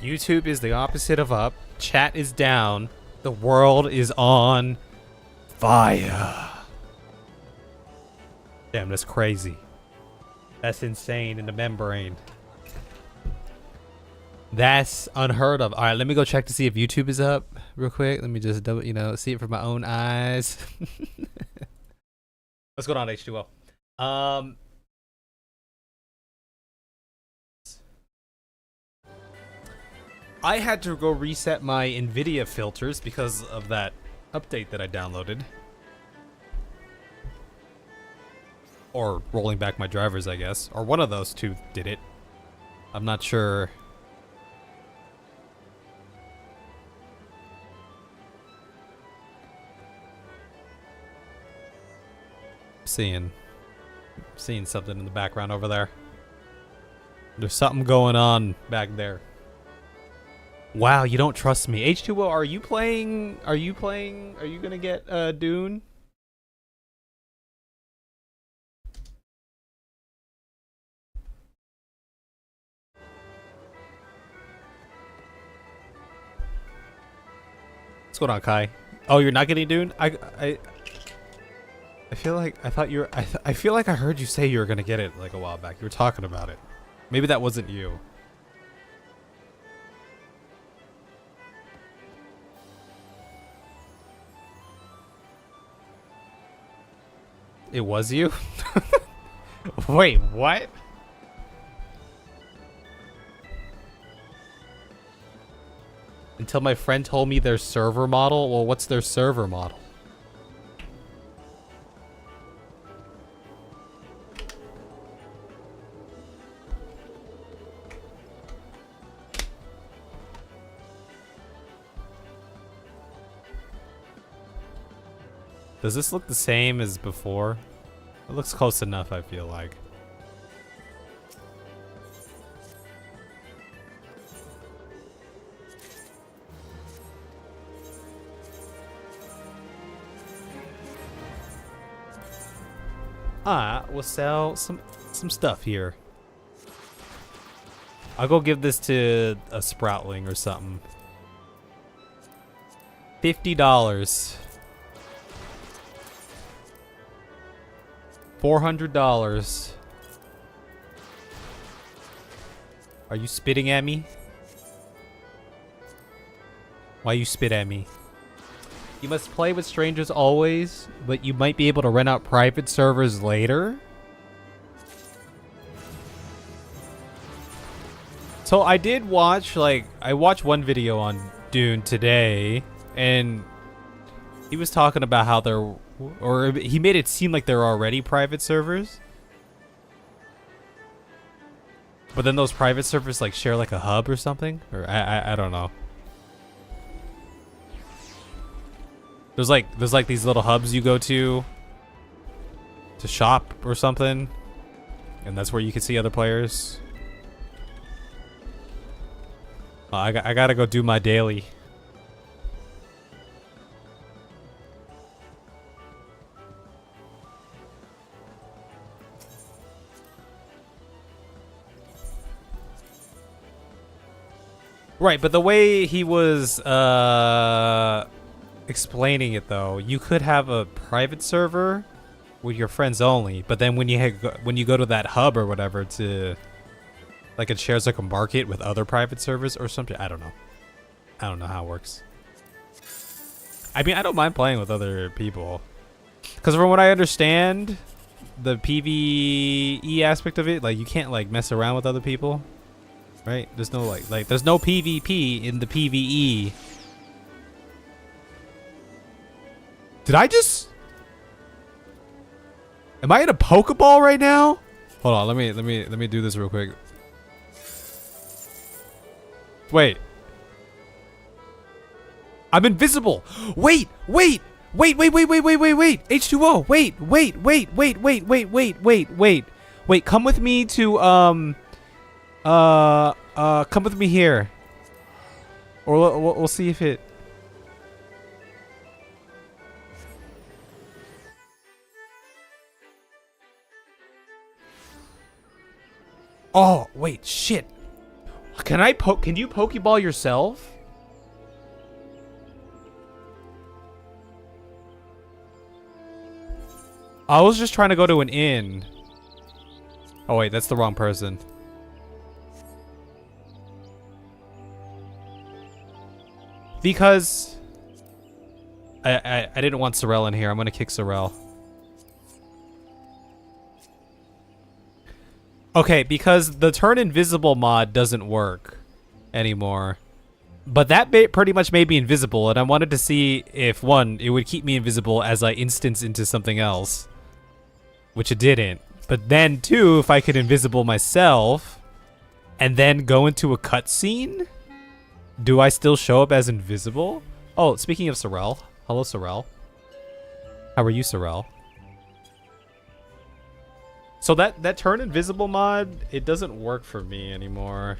YouTube is the opposite of up. Chat is down. The world is on fire. Damn, that's crazy. That's insane in the membrane. That's unheard of. All right, let me go check to see if YouTube is up real quick. Let me just double, see it from my own eyes. What's going on, H2O? I had to go reset my NVIDIA filters because of that update that I downloaded. Or rolling back my drivers, I guess. Or one of those two did it. I'm not sure. Seeing something in the background over there. There's something going on back there. Wow, you don't trust me. H2O, are you playing? Are you gonna get Dune? What's going on, Kai? Oh, you're not getting Dune? I feel like I thought you were. I feel like I heard you say you were gonna get it like a while back. You were talking about it. Maybe that wasn't you. It was you? Wait, what? Until my friend told me their server model? Well, what's their server model? Does this look the same as before? It looks close enough, I feel like. We'll sell some stuff here. I'll go give this to a Sproutling or something. $50. $400. Are you spitting at me? Why you spit at me? You must play with strangers always, but you might be able to rent out private servers later. So I did watch, I watched one video on Dune today, and he was talking about how or he made it seem like there are already private servers. But then those private servers share a hub or something, or I don't know. There's these little hubs you go to shop or something, and that's where you can see other players. I gotta go do my daily. Right, but the way he was explaining it, though, you could have a private server with your friends only, but then when you go to that hub or whatever, to it shares a market with other private servers or something. I don't know. I don't know how it works. I mean, I don't mind playing with other people, because from what I understand, the PvE aspect of it, you can't mess around with other people. Right? There's no there's no PvP in the PvE. Did I just? Am I in a Pokeball right now? Hold on, let me do this real quick. Wait. I'm invisible. Wait. H2O. Wait, come with me to come with me here. Or we'll see if it. Oh, wait, shit. Can you Pokeball yourself? I was just trying to go to an inn. Oh wait, that's the wrong person. Because I didn't want Sorrel in here. I'm gonna kick Sorrel. Okay, because the turn invisible mod doesn't work anymore. But that pretty much made me invisible, and I wanted to see if, one, it would keep me invisible as I instance into something else. Which it didn't. But then, two, if I could invisible myself, and then go into a cutscene, do I still show up as invisible? Oh, speaking of Sorrel. Hello, Sorrel. How are you, Sorrel? So that turn invisible mod, it doesn't work for me anymore.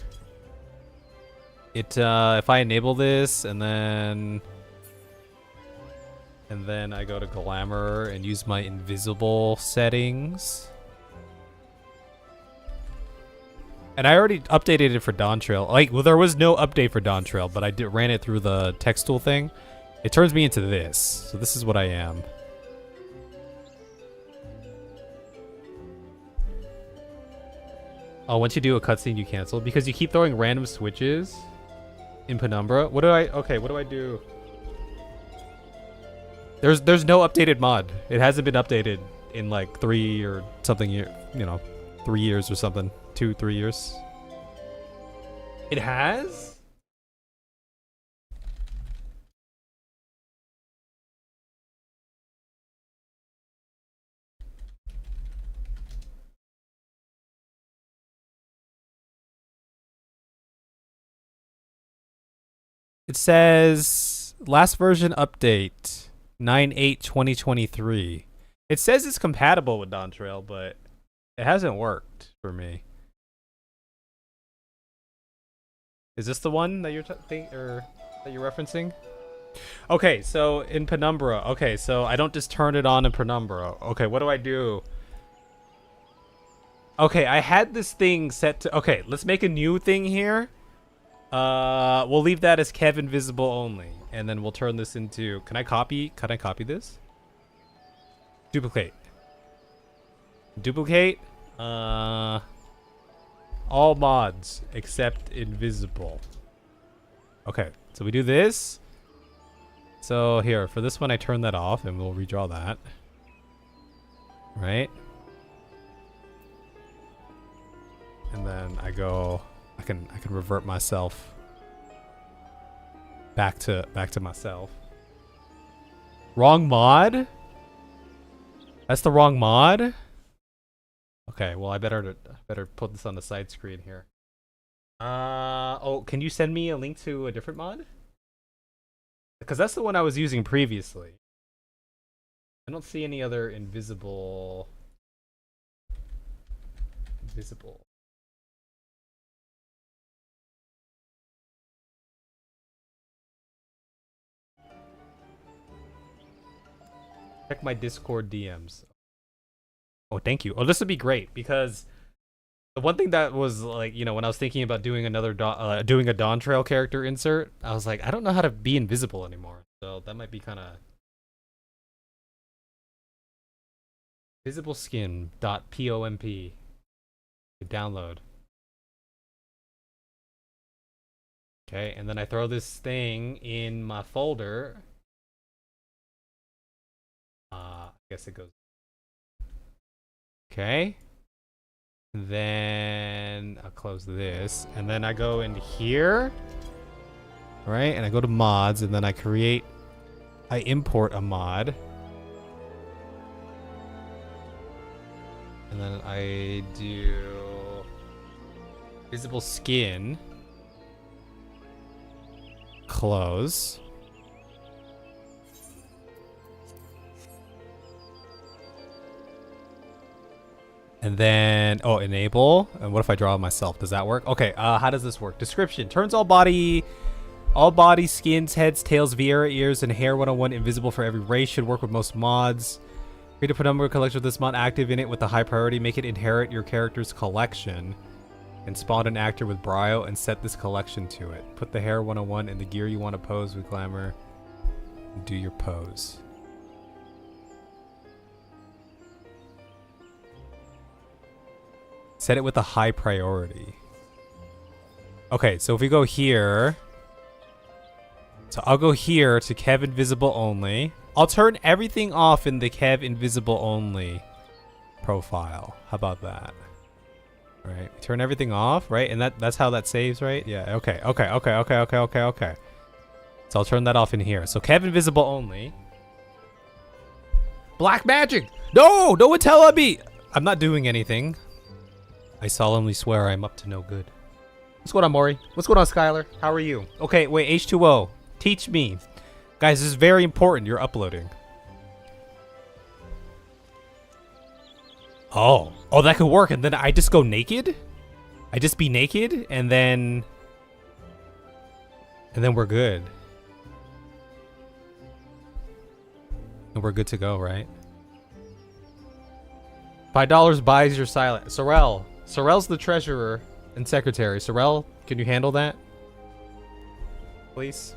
It if I enable this and then I go to glamour and use my invisible settings. And I already updated it for Dawn Trail. Like, well, there was no update for Dawn Trail, but I ran it through the text tool thing. It turns me into this. So this is what I am. Oh, once you do a cutscene, you cancel because you keep throwing random switches in Penumbra. What do I do? There's no updated mod. It hasn't been updated in like 3 or something year, 3 years or something. 2-3 years. It has? It says last version update 9/8/2023. It says it's compatible with Dawn Trail, but it hasn't worked for me. Is this the one that you're referencing? Okay, so in Penumbra. Okay, so I don't just turn it on in Penumbra. Okay, what do I do? Okay, I had this thing set to... Okay, let's make a new thing here. We'll leave that as Kev Invisible only. And then we'll turn this into... Can I copy this? Duplicate. Duplicate. All mods except invisible. Okay, so we do this. So here, for this one, I turn that off and we'll redraw that. Right? And then I go... I can revert myself back to myself. Wrong mod? That's the wrong mod? Okay, well I better put this on the side screen here. Oh, can you send me a link to a different mod? Because that's the one I was using previously. I don't see any other invisible. Check my Discord DMs. Oh, thank you. Oh, this would be great because the one thing that was like, when I was thinking about doing doing a Dawn Trail character insert, I was like, I don't know how to be invisible anymore. So that might be kind of visibleskin.pomp. Download. Okay, and then I throw this thing in my folder. I guess it goes. Okay. Then I'll close this, and then I go in here, right? And I go to mods, and then I import a mod, and then I do visible skin, close. And then, enable. And what if I draw myself? Does that work? Okay, how does this work? Description. Turns all body, skins, heads, tails, Viera, ears, and hair 101 invisible for every race. Should work with most mods. Create a Penumbra collection with this mod active in it with a high priority. Make it inherit your character's collection. and spawn an actor with Brio and set this collection to it. Put the hair 101 in the gear you want to pose with glamour. And do your pose. Set it with a high priority. Okay, so if we go here... So I'll go here to Kev Invisible Only. I'll turn everything off in the Kev Invisible Only profile. How about that? Right, turn everything off, right? And that's how that saves, right? Yeah, okay. So I'll turn that off in here. So Kev Invisible Only. Black magic! No! No one tell on me! I'm not doing anything. I solemnly swear I'm up to no good. What's going on, Maury? What's going on, Skylar? How are you? Okay, wait, H2O. Teach me. Guys, this is very important. You're uploading. Oh, that could work. And then I just go naked? I just be naked and then we're good. And we're good to go, right? $5 buys your silence. Sorrel's the treasurer and secretary. Sorrel, can you handle that? Please?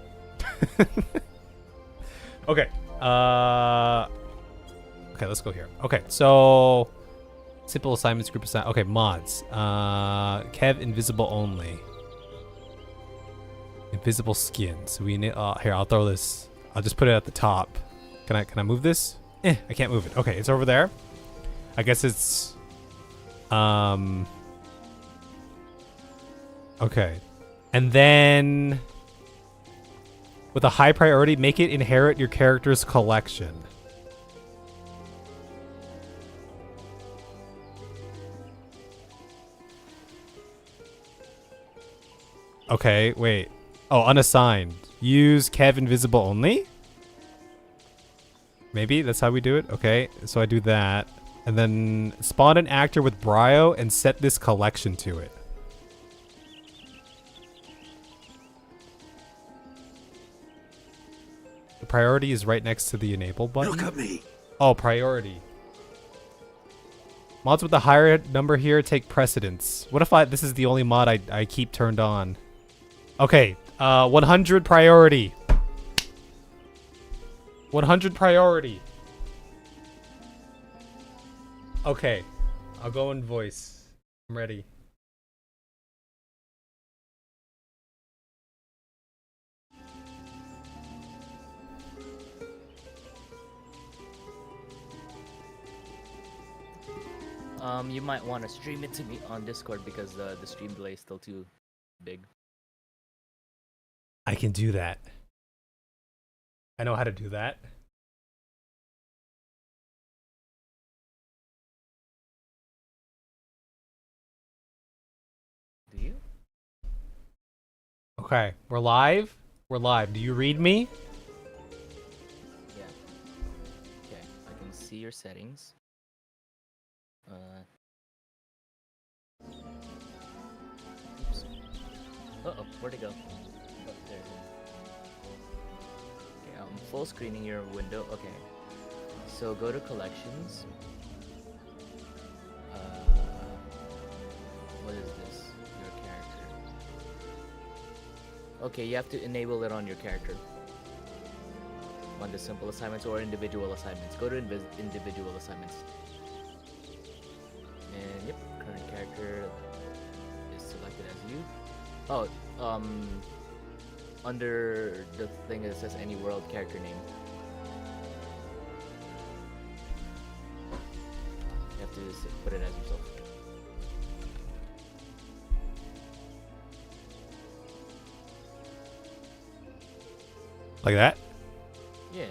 Okay. Okay, let's go here. Okay, so simple assignments, group assignment. Okay, mods. Kev Invisible Only. Invisible skin. So we need here, I'll throw this. I'll just put it at the top. Can I move this? I can't move it. Okay, it's over there. I guess it's okay. And then with a high priority, make it inherit your character's collection. Okay, wait. Oh, unassigned. Use Kev Invisible Only? Maybe that's how we do it. Okay, so I do that. And then spawn an actor with Brio and set this collection to it. The priority is right next to the enable button. Look at me. Oh, priority. Mods with the higher number here take precedence. What if this is the only mod I keep turned on? Okay, 100 priority. 100 priority. Okay, I'll go in voice. I'm ready. You might want to stream it to me on Discord because the stream delay is still too big. I can do that. I know how to do that. Do you? Okay, we're live. We're live. Do you read me? Yeah. Okay, I can see your settings. Oops. Uh-oh, where'd it go? Oh, there it is. Okay, I'm full screening your window. Okay. So go to collections. What is this? Your character. Okay, you have to enable it on your character. On the simple assignments or individual assignments. Go to individual assignments. And yep, current character is selected as you. Oh, under the thing that says any world character name. You have to put it as yourself. Like that? Yeah.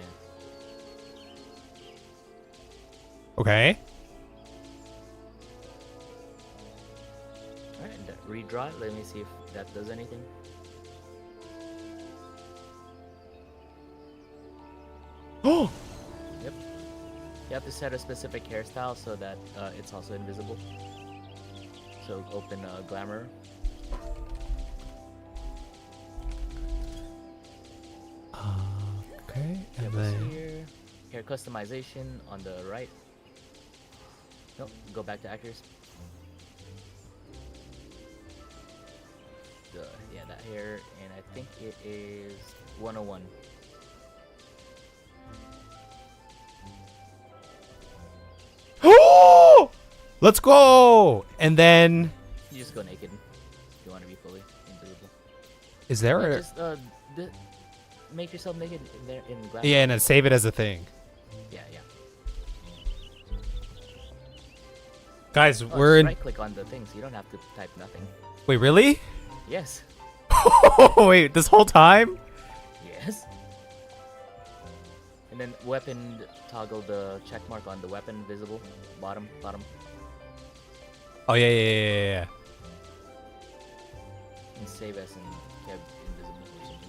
Okay. Alright, redraw it. Let me see if that does anything. Oh! Yep. You have to set a specific hairstyle so that it's also invisible. So open Glamour. Okay, and Yep, then here. Hair customization on the right. Nope, go back to actors. yeah, that hair, and I think it is 101. Oh! Let's go! And then... You just go naked if you want to be fully invisible. Is there a... Just make yourself naked in there in glass. Yeah, and then save it as a thing. Yeah, yeah. Guys, Oh, we're in... right click on the things. You don't have to type nothing. Wait, really? Yes. Wait, this whole time? Yes. And then weapon, toggle the check mark on the weapon visible. Bottom. Oh, yeah. And save as in Kev invisible or something.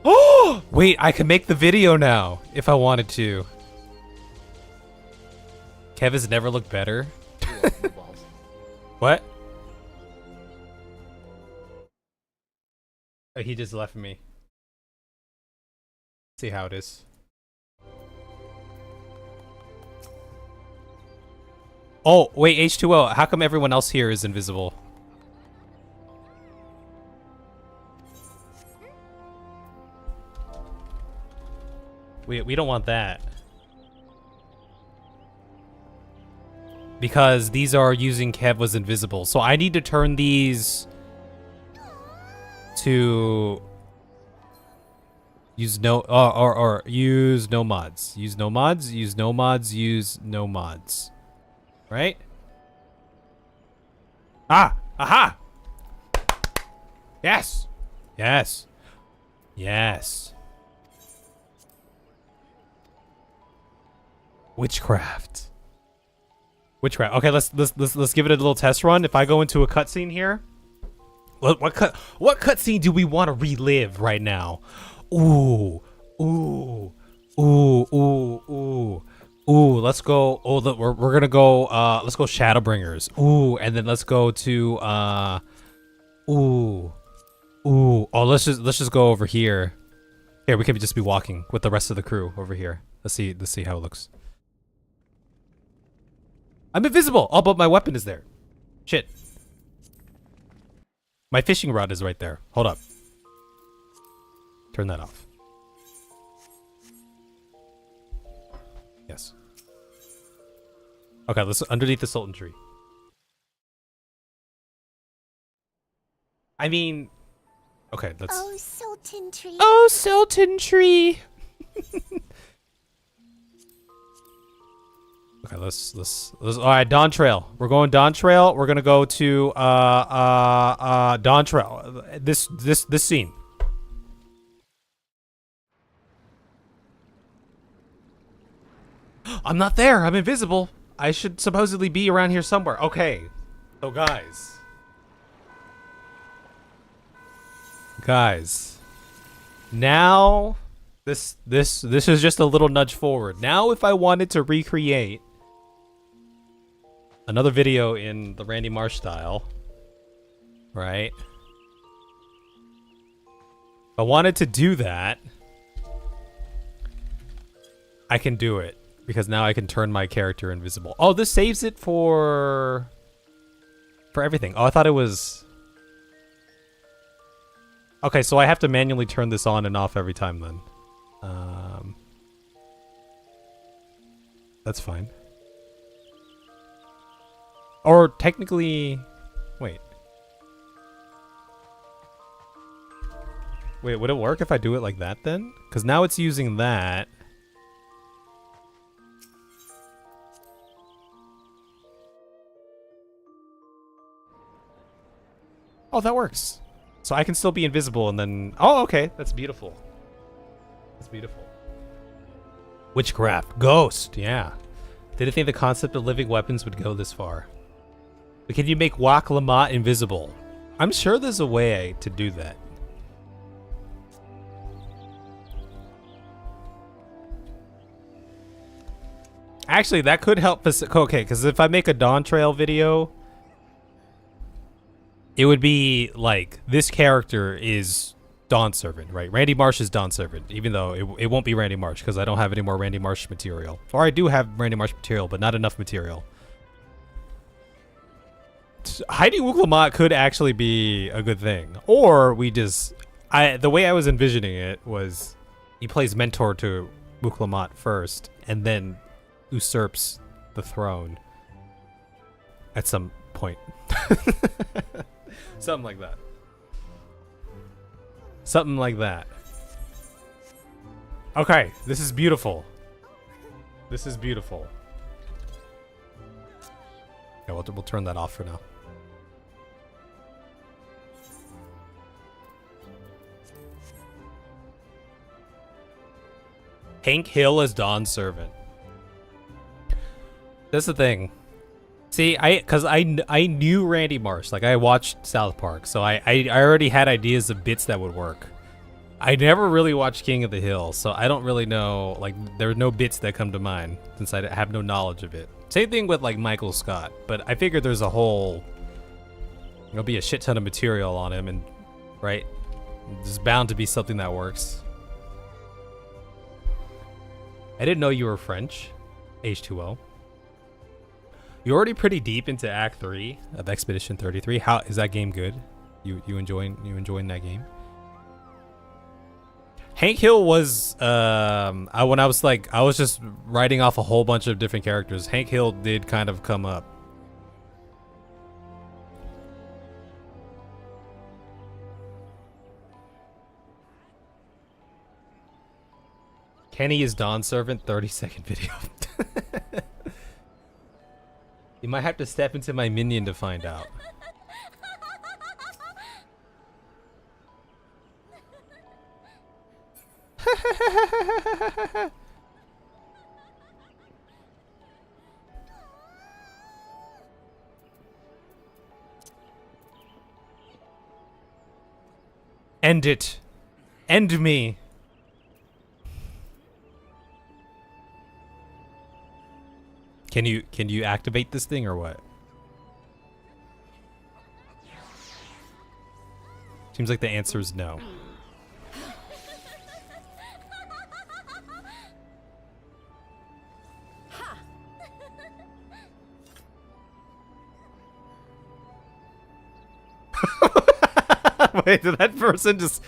Oh! Wait, I can make the video now if I wanted to. Kev has never looked better. Ooh, balls. What? Oh, he just left me. See how it is. Oh, wait, H2O. How come everyone else here is invisible? We don't want that. Because these are using Kev was invisible. So I need to turn these to use no or use no mods. Use no mods, use no mods, use no mods. Right? Ah! Aha! Yes! Yes. Yes. Witchcraft. Witchcraft. Okay, let's give it a little test run. If I go into a cutscene here, what cutscene do we want to relive right now? Ooh. Let's go. Oh, look, we're gonna go. Let's go Shadowbringers. Ooh, and then let's go to. Oh, let's just go over here. Here, we can just be walking with the rest of the crew over here. Let's see how it looks. I'm invisible! Oh, but my weapon is there. Shit. My fishing rod is right there. Hold up. Turn that off. Yes. Okay, let's underneath the Sultan tree. I mean... Okay, let's... Oh, Sultan tree. Oh, Sultan tree! Okay, let's all right, Dawn Trail. We're going Dawn Trail. We're gonna go to Dawn Trail. This scene. I'm not there. I'm invisible. I should supposedly be around here somewhere. Okay. So guys. Now this is just a little nudge forward. Now if I wanted to recreate another video in the Randy Marsh style, right? If I wanted to do that, I can do it because now I can turn my character invisible. Oh, this saves it for everything. Oh, I thought it was... Okay, so I have to manually turn this on and off every time then. That's fine. Or technically... Wait, would it work if I do it like that then? Because now it's using that. Oh, that works. So I can still be invisible and then... Oh, okay. That's beautiful. That's beautiful. Witchcraft. Ghost. Yeah. Didn't think the concept of living weapons would go this far. But can you make Wak Lamont invisible? I'm sure there's a way to do that. Actually, that could help. Okay, because if I make a Dawn Trail video... It would be like this character is Dawn Servant, right? Randy Marsh is Dawn Servant, even though it won't be Randy Marsh because I don't have any more Randy Marsh material. Or I do have Randy Marsh material, but not enough material. Hiding Wuklamot could actually be a good thing. Or we just... the way I was envisioning it was he plays mentor to Wuklamot first and then usurps the throne at some point. Something like that. Something like that. Okay, this is beautiful. This is beautiful. Yeah, we'll turn that off for now. Hank Hill as Dawn Servant. That's the thing. See, because I knew Randy Marsh. Like, I watched South Park, so I already had ideas of bits that would work. I never really watched King of the Hill, so I don't really know. Like, there are no bits that come to mind since I have no knowledge of it. Same thing with, like, Michael Scott, but I figured there's a whole... There'll be a shit ton of material on him, and... Right? There's bound to be something that works. I didn't know you were French. H2O. You're already pretty deep into Act 3 of Expedition 33. How is that game good? You enjoying that game? Hank Hill was when I was just writing off a whole bunch of different characters. Hank Hill did kind of come up. Kenny is Dawn Servant, 30-second video. You might have to step into my minion to find out. End it. End me. Can you activate this thing or what? Seems like the answer is no. Wait, did that person just...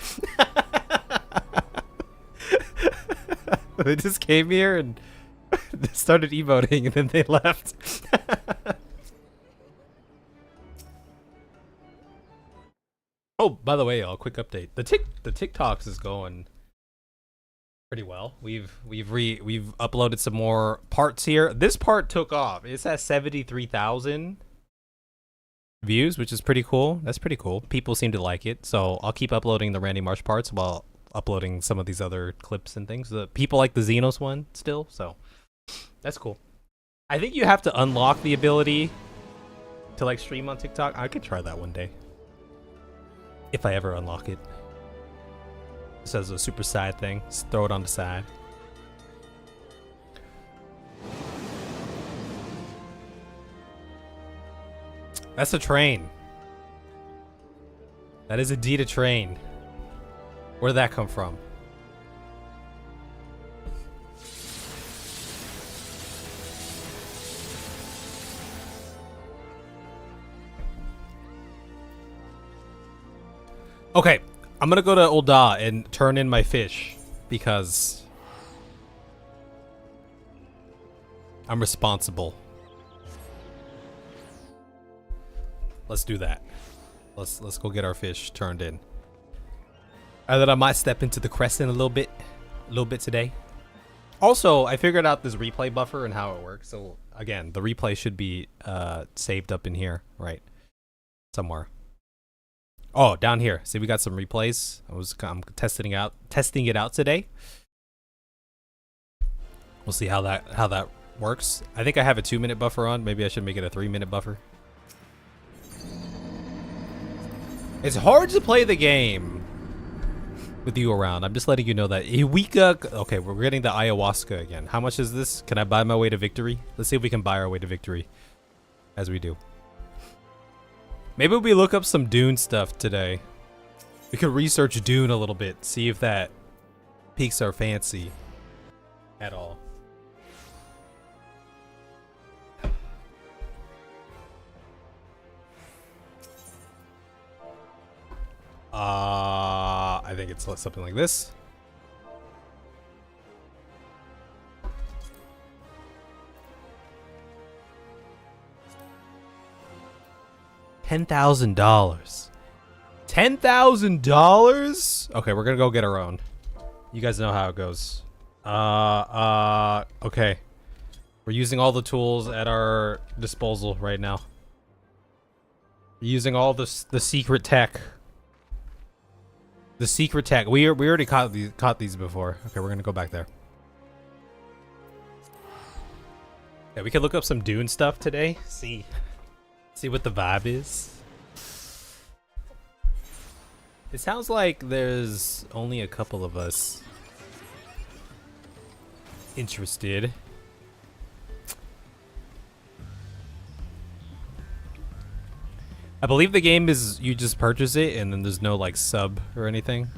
They just came here and they started emoting and then they left. Oh, by the way, y'all, quick update. The TikToks is going pretty well. We've uploaded some more parts here. This part took off. It's at 73,000 views, which is pretty cool. That's pretty cool. People seem to like it, so I'll keep uploading the Randy Marsh parts while uploading some of these other clips and things. The people like the Xenos one still, so that's cool. I think you have to unlock the ability to like stream on TikTok. I could try that one day if I ever unlock it. This as a super side thing. Just throw it on the side. That's a train. That is indeed a train. Where did that come from? Okay, I'm gonna go to Ul'dah and turn in my fish because I'm responsible. Let's do that. Let's go get our fish turned in. And then I might step into the Crescent a little bit today. Also, I figured out this replay buffer and how it works. So again, the replay should be saved up in here, right? Somewhere. Oh, down here. See, we got some replays. I'm testing it out today. We'll see how that works. I think I have a 2-minute buffer on. Maybe I should make it a 3-minute buffer. It's hard to play the game with you around. I'm just letting you know that. Okay, we're getting the ayahuasca again. How much is this? Can I buy my way to victory? Let's see if we can buy our way to victory as we do. Maybe we look up some Dune stuff today. We could research Dune a little bit, see if that piques our fancy at all. I think it's something like this. $10,000. $10,000? Okay, we're gonna go get our own. You guys know how it goes. Okay. We're using all the tools at our disposal right now. We're using all the secret tech. The secret tech. We already caught these before. Okay, we're gonna go back there. Yeah, we could look up some Dune stuff today. See what the vibe is. It sounds like there's only a couple of us interested. I believe the game is you just purchase it and then there's no like sub or anything.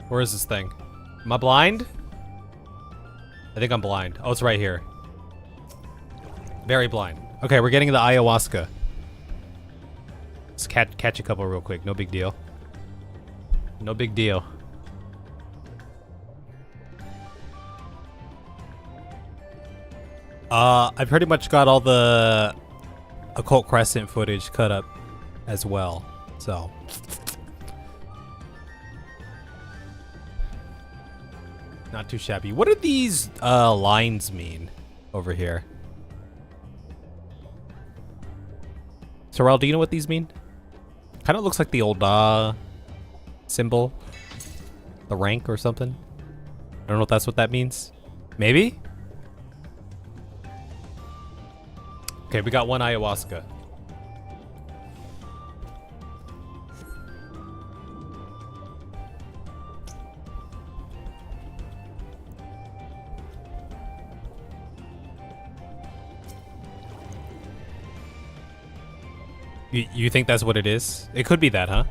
Where is this thing? Am I blind? I think I'm blind. Oh, it's right here. Very blind. Okay, we're getting the ayahuasca. Let's catch a couple real quick. No big deal. No big deal. I pretty much got all the Occult Crescent footage cut up as well. So. Not too shabby. What do these lines mean over here? Sorrel, do you know what these mean? Kind of looks like the old symbol. The rank or something. I don't know if that's what that means. Maybe? Okay, we got one ayahuasca. You think that's what it is? It could be that, huh?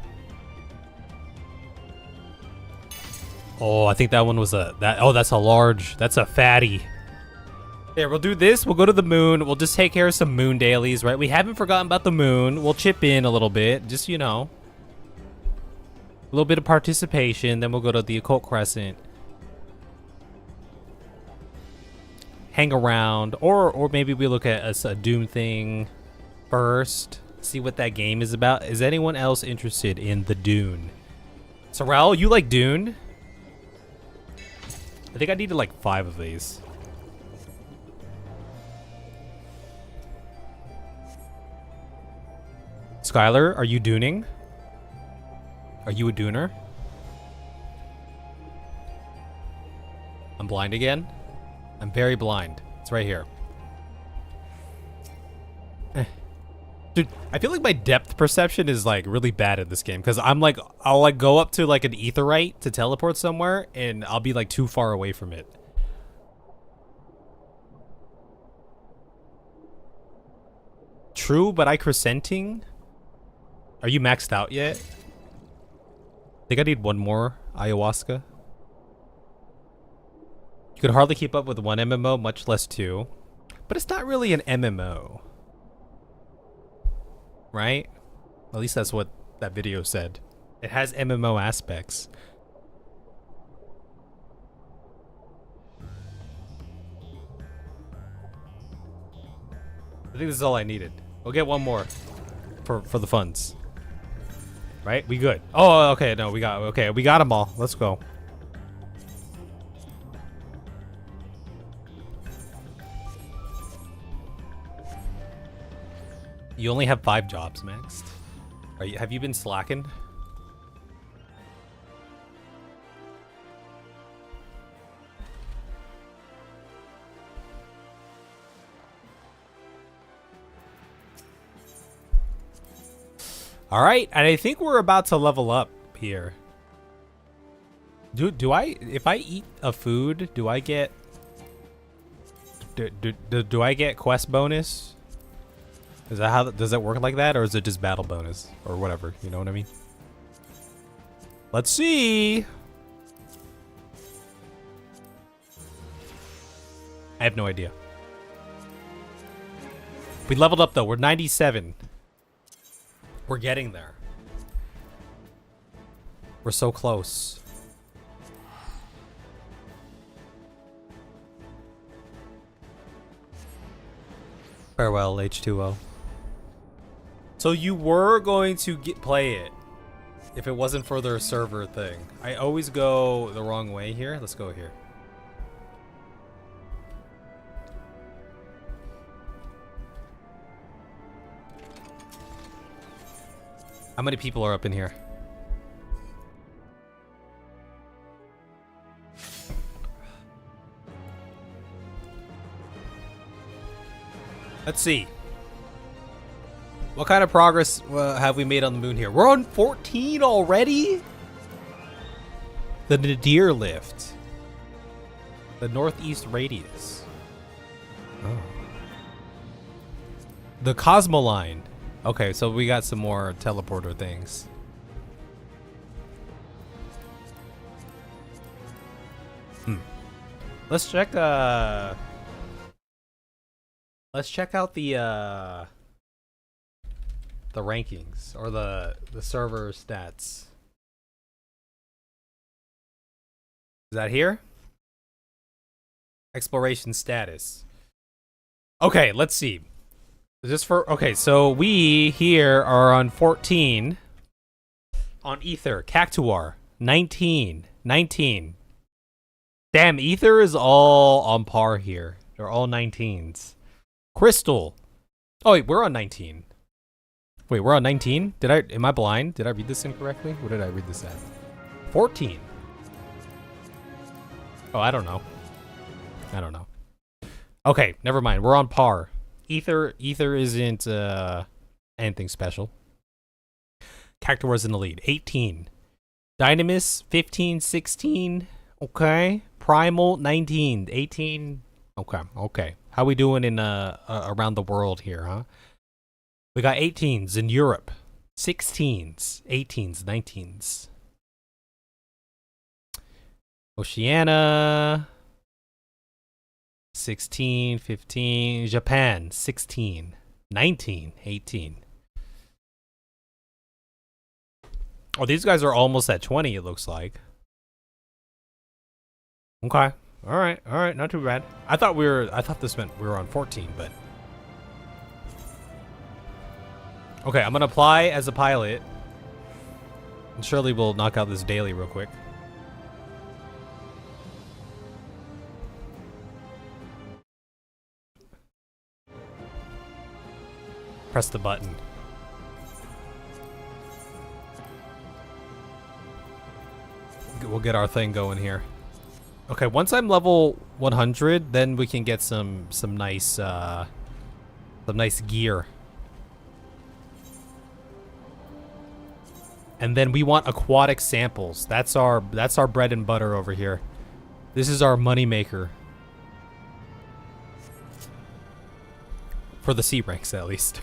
Oh, I think that one was that's a large. That's a fatty. Here, we'll do this. We'll go to the moon. We'll just take care of some moon dailies, right? We haven't forgotten about the moon. We'll chip in a little bit, just, you know. A little bit of participation. Then we'll go to the Occult Crescent. Hang around. Or maybe we look at a Doom thing first. See what that game is about. Is anyone else interested in the Dune? Sorrel, you like Dune? I think I needed like 5 of these. Skylar, are you Duning? Are you a Duner? I'm blind again? I'm very blind. It's right here. Dude, I feel like my depth perception is like really bad in this game because I'm like, I'll like go up to like an aetheryte to teleport somewhere and I'll be like too far away from it. True, but I crescenting? Are you maxed out yet? I think I need one more ayahuasca. You could hardly keep up with one MMO, much less 2. But it's not really an MMO. Right? At least that's what that video said. It has MMO aspects. I think this is all I needed. We'll get one more for the funds. Right? We good. Oh, okay. No, we got them all. Let's go. You only have 5 jobs maxed. Have you been slacking? All right, and I think we're about to level up here. Do I, if I eat a food, do I get do I get quest bonus? Is that how, does it work like that, or is it just battle bonus or whatever? You know what I mean? Let's see. I have no idea. We leveled up though. We're 97. We're getting there. We're so close. Farewell, H2O. So you were going to play it if it wasn't for their server thing. I always go the wrong way here. Let's go here. How many people are up in here? Let's see. What kind of progress have we made on the moon here? We're on 14 already? The Nadir lift. The northeast radius. Oh. The Cosmoline. Okay, so we got some more teleporter things. Let's check let's check out the rankings or the server stats. Is that here? Exploration status. Okay, let's see. Is this for, okay, so we here are on 14 on Ether. Cactuar 19. Damn, Ether is all on par here. They're all 19s. Crystal. Oh wait, we're on 19. Wait, we're on 19? Am I blind? Did I read this incorrectly? What did I read this at? 14. Oh, I don't know. Okay, never mind. We're on par. Ether isn't anything special. Cactuar's in the lead. 18. Dynamis 15, 16. Okay. Primal 19, 18. Okay. How we doing in around the world here, huh? We got 18s in Europe, 16s, 18s, 19s. Oceania 16, 15, Japan 16, 19, 18. Oh, these guys are almost at 20, it looks like. Okay. All right, not too bad. I thought this meant we were on 14, but okay, I'm gonna apply as a pilot. And surely we'll knock out this daily real quick. Press the button. We'll get our thing going here. Okay, once I'm level 100, then we can get some nice gear. And then we want aquatic samples. That's our bread and butter over here. This is our money maker. For the C ranks, at least.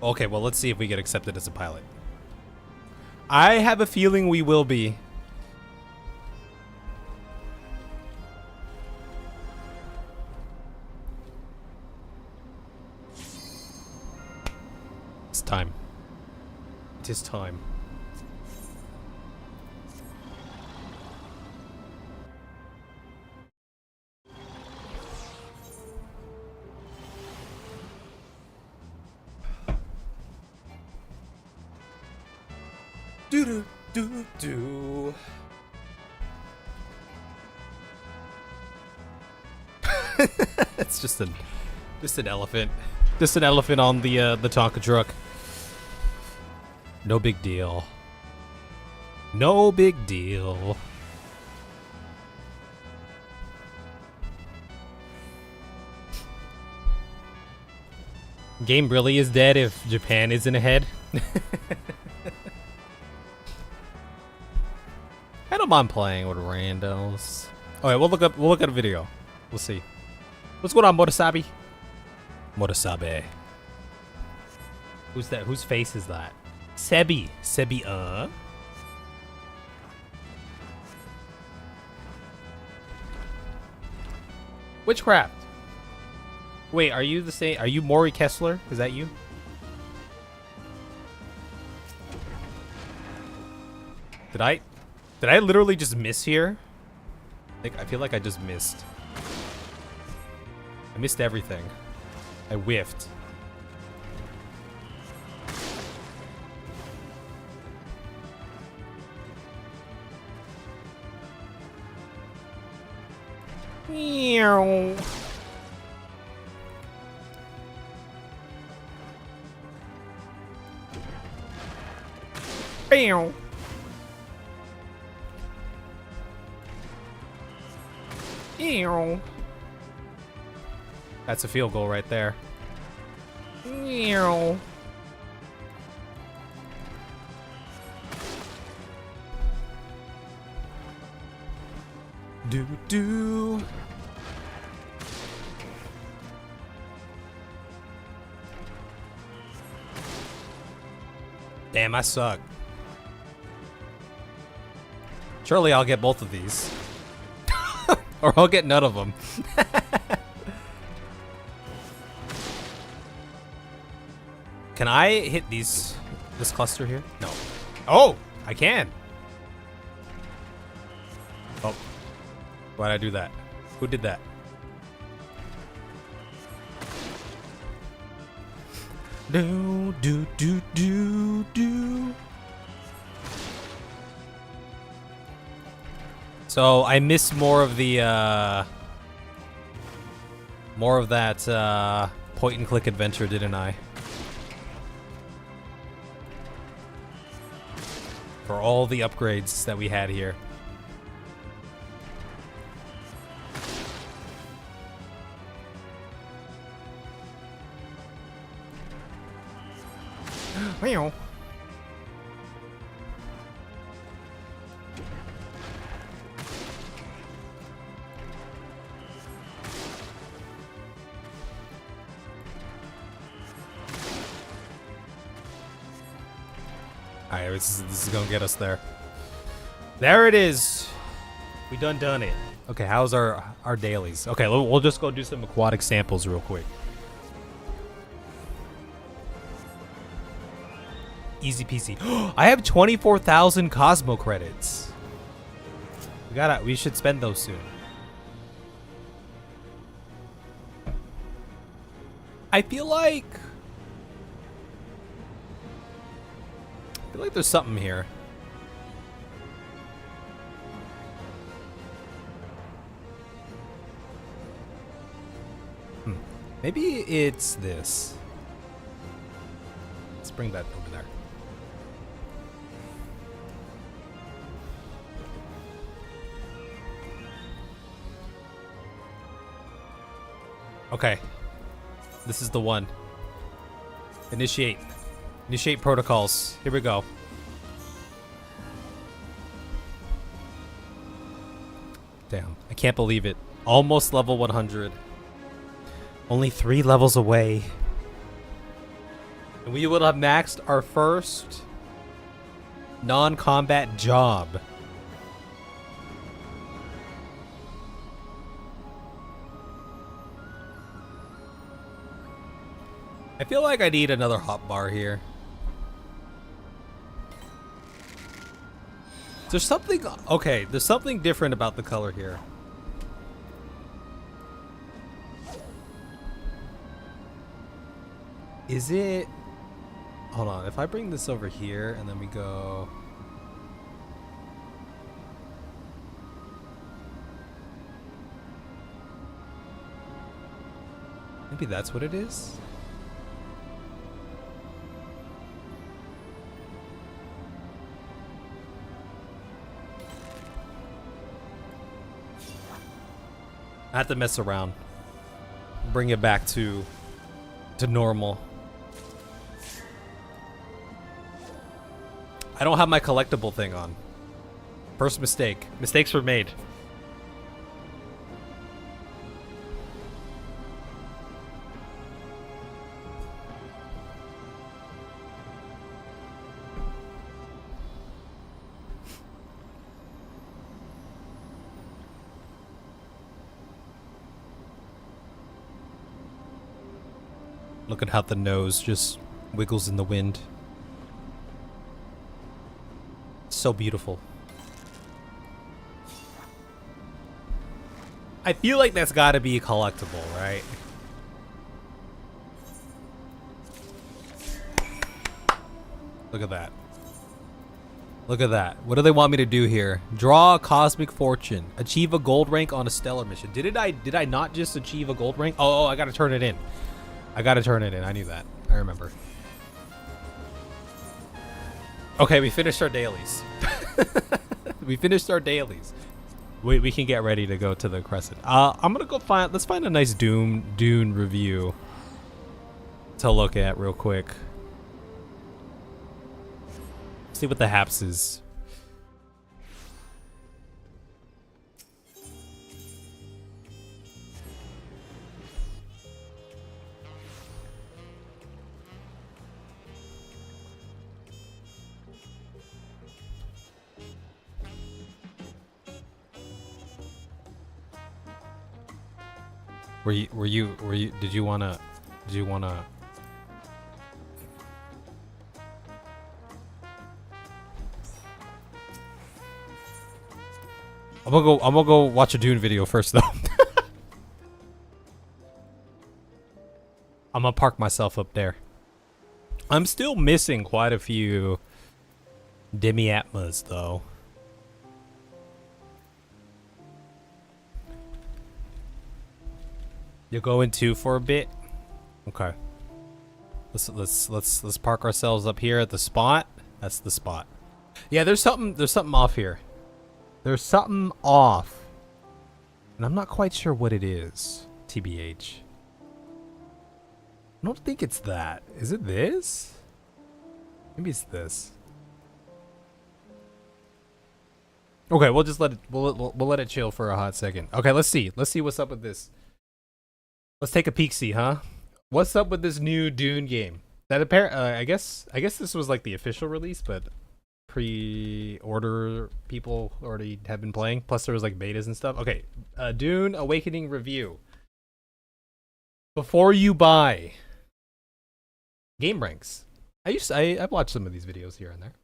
Okay, well, let's see if we get accepted as a pilot. I have a feeling we will be. It's time. It is time. Do. It's just an elephant. Just an elephant on the Tonka truck. No big deal. No big deal. Game really is dead if Japan isn't ahead. I don't mind playing with randos. Okay, we'll look at a video. We'll see. What's going on, Motosabi? Motosabe. Who's that? Whose face is that? Sebi. Sebi, Witchcraft. Wait, are you the same? Are you Maury Kessler? Is that you? Did I literally just miss here? I feel like I just missed. I missed everything. I whiffed. Meow. Meow. Meow. That's a field goal right there. Meow. Do do. Damn, I suck. Surely I'll get both of these. Or I'll get none of them. Can I hit this cluster here? No. Oh, I can. Oh. Why'd I do that? Who did that? Do, do, do, do, do. So I missed more of the, more of that, point and click adventure, didn't I? For all the upgrades that we had here. Meow. Alright, this is gonna get us there. There it is. We done it. Okay, how's our dailies? Okay, we'll just go do some aquatic samples real quick. Easy peasy. I have 24,000 Cosmo credits. We should spend those soon. I feel like there's something here. Maybe it's this. Let's bring that over there. Okay. This is the one. Initiate protocols. Here we go. Damn. I can't believe it. Almost level 100. Only 3 levels away. And we will have maxed our first non-combat job. I feel like I need another hotbar here. There's something... Okay, there's something different about the color here. Is it... Hold on, if I bring this over here and then we go... Maybe that's what it is? I have to mess around. Bring it back to normal. I don't have my collectible thing on. First mistake. Mistakes were made. Look at how the nose just wiggles in the wind. So beautiful. I feel like that's gotta be collectible, right? Look at that. Look at that. What do they want me to do here? Draw a cosmic fortune. Achieve a gold rank on a stellar mission. Did I not just achieve a gold rank? Oh, I gotta turn it in. I gotta turn it in. I knew that. I remember. Okay, we finished our dailies. We finished our dailies. We can get ready to go to the Crescent. I'm gonna go find. Let's find a nice Dune review to look at real quick. See what the haps is. Did you wanna I'm gonna go watch a Dune video first though. I'm gonna park myself up there. I'm still missing quite a few demi-atmas though. You're going to for a bit? Okay. Let's park ourselves up here at the spot. That's the spot. Yeah, there's something off here. There's something off. And I'm not quite sure what it is. TBH. I don't think it's that. Is it this? Maybe it's this. Okay, we'll just let it we'll let it chill for a hot second. Okay, let's see. Let's see what's up with this. Let's take a peek-see, huh? What's up with this new Dune game? That I guess this was like the official release, but pre-order people already have been playing. Plus there was like betas and stuff. Okay, Dune Awakening review. Before you buy. Game ranks. I've watched some of these videos here and there.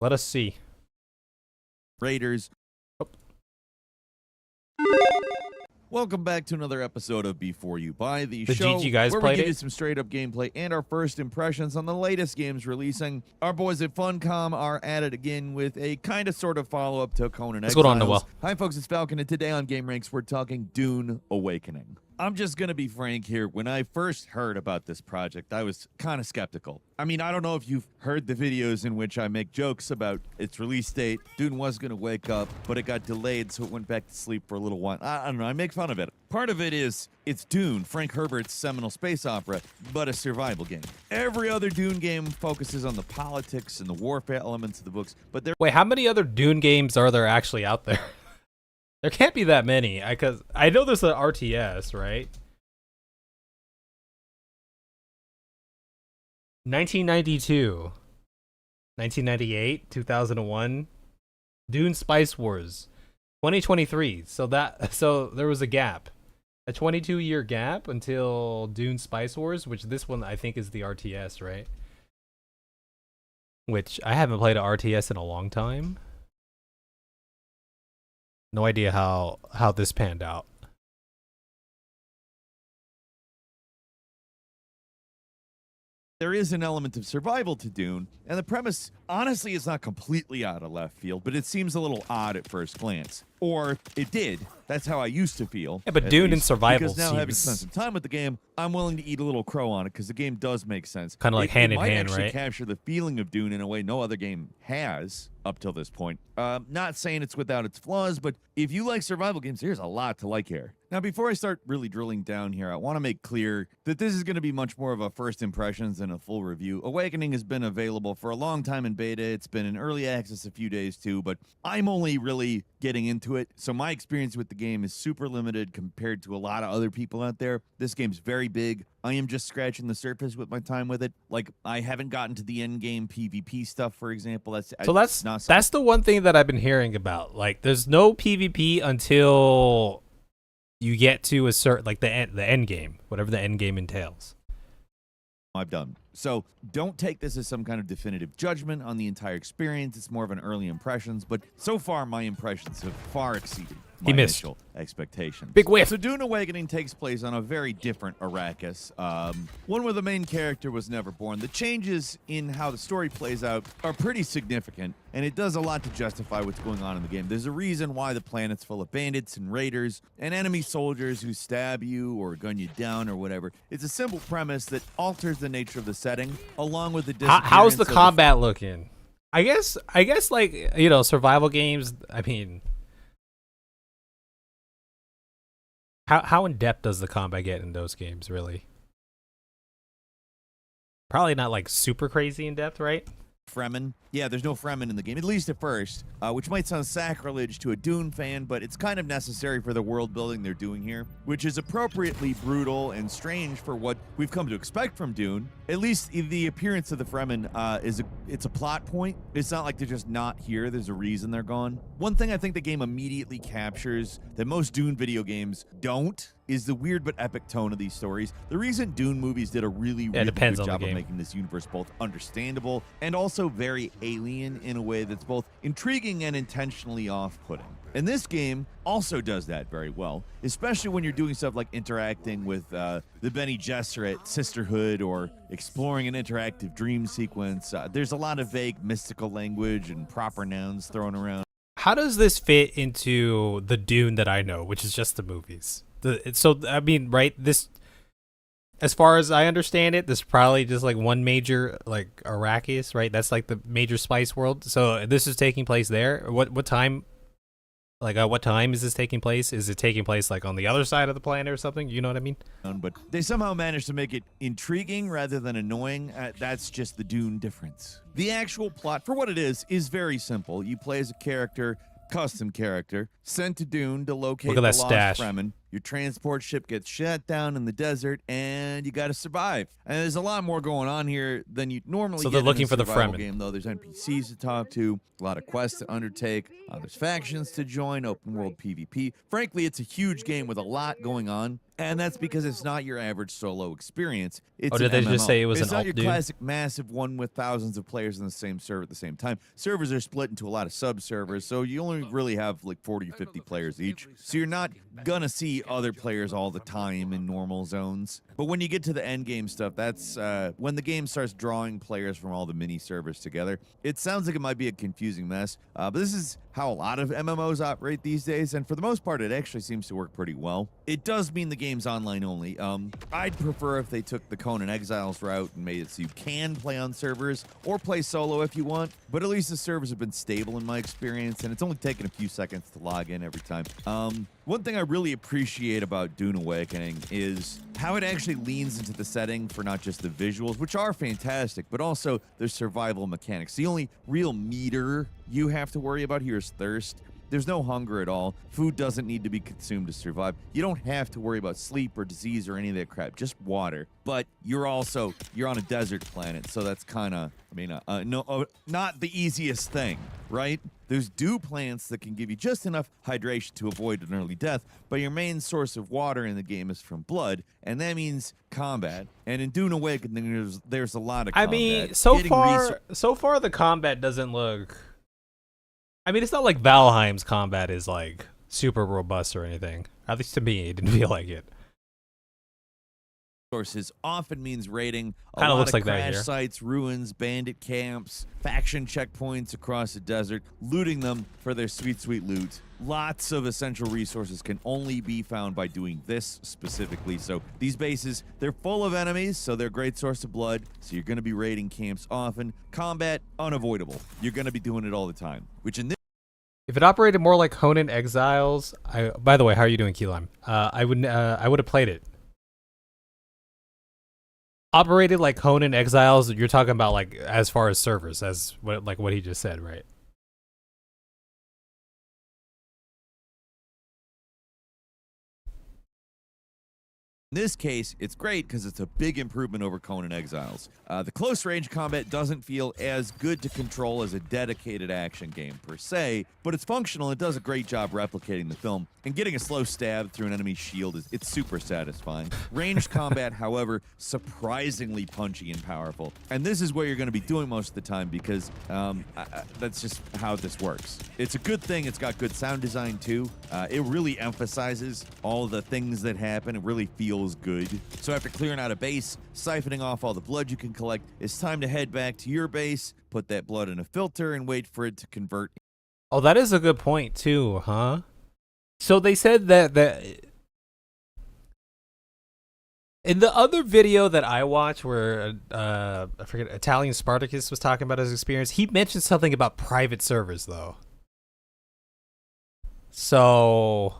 Let us see. Raiders. Welcome back to another episode of Before You Buy, the show GG guys where played we give it? you some straight up gameplay and our first impressions on the latest games releasing. Our boys at Funcom are at it again with a kind of sort of follow up to Conan Exiles. What's going on, Noel? Hi folks, it's Falcon, and today on Game Ranks we're talking Dune Awakening. I'm just going to be frank here. When I first heard about this project, I was kind of skeptical. I mean, I don't know if you've heard the videos in which I make jokes about its release date. Dune was going to wake up, but it got delayed, so it went back to sleep for a little while. I don't know. I make fun of it. Part of it is it's Dune, Frank Herbert's seminal space opera, but a survival game. Every other Dune game focuses on the politics and the warfare elements of the books, but there. Wait, how many other Dune games are there actually out there? There can't be that many, because I know there's an RTS, right? 1992, 1998, 2001, Dune Spice Wars, 2023. So there was a gap, a 22-year gap until Dune Spice Wars, which this one I think is the RTS, right? Which I haven't played an RTS in a long time. No idea how this panned out. There is an element of survival to Dune, and the premise Honestly, it's not completely out of left field, but it seems a little odd at first glance. Or it did. That's how I used to feel. Yeah, but at Dune in least. survival Because now, having seems spent some time with the game, I'm willing to eat a little crow on it because the game does make sense. kind of like hand in hand, It might actually right? capture the feeling of Dune in a way no other game has up till this point. Not saying it's without its flaws, but if you like survival games, there's a lot to like here. Now, before I start really drilling down here, I want to make clear that this is going to be much more of a first impressions than a full review. Awakening has been available for a long time in beta. It's been in early access a few days too, but I'm only really getting into it. So my experience with the game is super limited compared to a lot of other people out there. This game's very big. I am just scratching the surface with my time with it. Like, I haven't gotten to the end game PvP stuff, for example. That's not that's the one thing that I've been hearing about. Like, there's no PvP until you get to a certain, like, the end game, whatever the end game entails. I've done. So don't take this as some kind of definitive judgment on the entire experience. It's more of an early impressions, but so far my impressions have far exceeded my initial expectations. Big whiff. So Dune Awakening takes place on a very different Arrakis, one where the main character was never born. The changes in how the story plays out are pretty significant, and it does a lot to justify what's going on in the game. There's a reason why the planet's full of bandits and raiders and enemy soldiers who stab you or gun you down or whatever. It's a simple premise that alters the nature of the setting, along with the how's the combat looking? I guess like, you know, survival games, I mean, how in depth does the combat get in those games, really? Probably not like super crazy in depth, right? Fremen. Yeah, there's no Fremen in the game, at least at first, which might sound sacrilege to a Dune fan, but it's kind of necessary for the world building they're doing here, which is appropriately brutal and strange for what we've come to expect from Dune. At least the appearance of the Fremen it's a plot point. It's not like they're just not here. There's a reason they're gone. One thing I think the game immediately captures that most Dune video games don't is the weird but epic tone of these stories. The recent Dune movies did a really good job of making this universe both understandable and also very alien in a way that's both intriguing and intentionally off-putting. And this game also does that very well, especially when you're doing stuff like interacting with the Bene Gesserit Sisterhood or exploring an interactive dream sequence. There's a lot of vague mystical language and proper nouns thrown around. How does this fit into the Dune that I know, which is just the movies? So, I mean, right, this, as far as I understand it, this is probably just like one major, like, Arrakis, right? That's like the major spice world. So this is taking place there. What time? Like, what time is this taking place? Is it taking place like on the other side of the planet or something? You know what I mean? But they somehow managed to make it intriguing rather than annoying. That's just the Dune difference. The actual plot, for what it is very simple. You play as a character, custom character, sent to Dune to locate the lost Fremen. Your transport ship gets shut down in the desert, and you got to survive. And there's a lot more going on here than you normally get. So they're looking for the survival Fremen game, though. There's NPCs to talk to, a lot of quests to undertake, there's factions to join, open world PvP. Frankly, it's a huge game with a lot going on, and that's because it's not your average solo experience. It's did they MMO. just say it was it's an not your alt-Dune? classic massive one with thousands of players in the same server at the same time. Servers are split into a lot of sub-servers, so you only really have like 40 or 50 players each. So you're not gonna see other players all the time in normal zones. But when you get to the end game stuff, that's when the game starts drawing players from all the mini servers together. It sounds like it might be a confusing mess, but this is how a lot of MMOs operate these days, and for the most part, it actually seems to work pretty well. It does mean the game's online only. I'd prefer if they took the Conan Exiles route and made it so you can play on servers or play solo if you want, but at least the servers have been stable in my experience, and it's only taken a few seconds to log in every time. One thing I really appreciate about Dune Awakening is how it actually leans into the setting for not just the visuals, which are fantastic, but also the survival mechanics. The only real meter you have to worry about here is thirst. There's no hunger at all. Food doesn't need to be consumed to survive. You don't have to worry about sleep or disease or any of that crap, just water. But you're on a desert planet, so that's kind of, not the easiest thing, right? There's dew plants that can give you just enough hydration to avoid an early death, but your main source of water in the game is from blood, and that means combat. And in Dune Awakening, there's a lot of combat. I mean, so far the combat doesn't look... I mean, it's not like Valheim's combat is like super robust or anything. At least to me, it didn't feel like it. resources often means raiding a Kinda lot looks of like that crash here. sites, ruins, bandit camps, faction checkpoints across the desert, looting them for their sweet, sweet loot. Lots of essential resources can only be found by doing this specifically. So these bases, they're full of enemies, so they're a great source of blood. So you're going to be raiding camps often. Combat, unavoidable. You're going to be doing it all the time, which in this If it operated more like Conan Exiles, by the way, how are you doing, Key Lime? I would have played it. Operated like Conan Exiles, you're talking about like as far as servers, as what he just said, right? In this case, it's great because it's a big improvement over Conan Exiles. The close range combat doesn't feel as good to control as a dedicated action game per se, but it's functional. It does a great job replicating the film, and getting a slow stab through an enemy's shield it's super satisfying. Ranged combat, however, surprisingly punchy and powerful, and this is what you're going to be doing most of the time because that's just how this works. It's a good thing. It's got good sound design too. It really emphasizes all the things that happen. It really feels good. So after clearing out a base, siphoning off all the blood you can collect, it's time to head back to your base, put that blood in a filter, and wait for it to convert. Oh, that is a good point too, huh? So they said that in the other video that I watched where I forget, Italian Spartacus was talking about his experience, he mentioned something about private servers though. So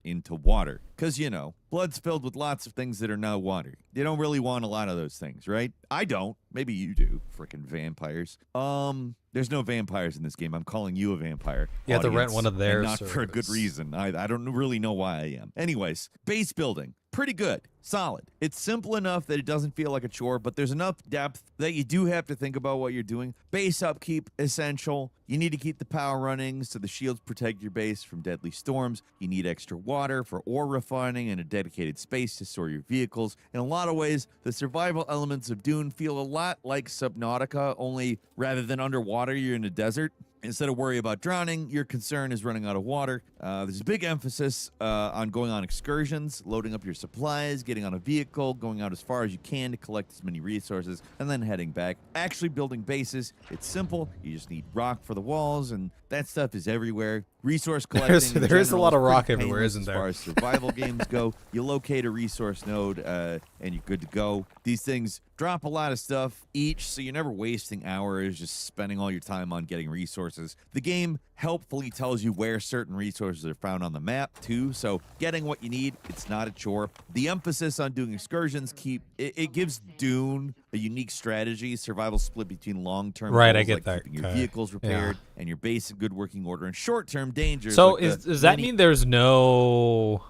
Into water, because blood's filled with lots of things that are not water. You don't really want a lot of those things, right? I don't. Maybe you do. Freaking vampires. There's no vampires in this game. I'm calling you a vampire. you have to rent audience, one of theirs. and not for a good reason. I don't really know why I am. Anyways, base building. Pretty good. Solid. It's simple enough that it doesn't feel like a chore, but there's enough depth that you do have to think about what you're doing. Base upkeep, essential. You need to keep the power running so the shields protect your base from deadly storms. You need extra water for ore refining and a dedicated space to store your vehicles. In a lot of ways, the survival elements of Dune feel a lot like Subnautica, only rather than underwater, you're in a desert. Instead of worry about drowning, your concern is running out of water. There's a big emphasis on going on excursions, loading up your supplies, getting on a vehicle, going out as far as you can to collect as many resources, and then heading back. Actually building bases, it's simple. You just need rock for the walls, and that stuff is everywhere. Resource collecting. There is a lot of rock pretty everywhere, painless isn't there? As far as survival games go, you locate a resource node, and you're good to go. These things drop a lot of stuff each, so you're never wasting hours just spending all your time on getting resources. The game helpfully tells you where certain resources are found on the map too, so getting what you need, it's not a chore. The emphasis on doing excursions it gives Dune a unique strategy, survival split between long-term Right, goals I get like that. keeping your vehicles repaired and your base in good working order, and short-term dangers. So like does that mean there's no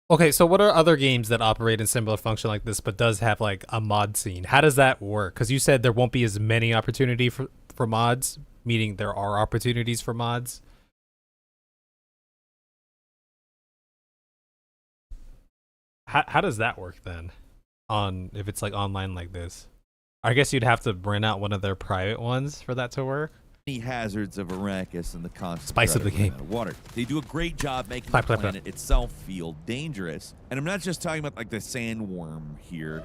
Okay, so what are other games that operate in similar function like this but does have like a mod scene? How does that work? Because you said there won't be as many opportunity for mods, meaning there are opportunities for mods. How does that work then? If it's like online like this? I guess you'd have to rent out one of their private ones for that to work. Hazards of Arrakis and the constant Spice of the game. Water. They do a great job making Clap, the clap, planet itself feel dangerous. And I'm not just talking about like the sandworm here.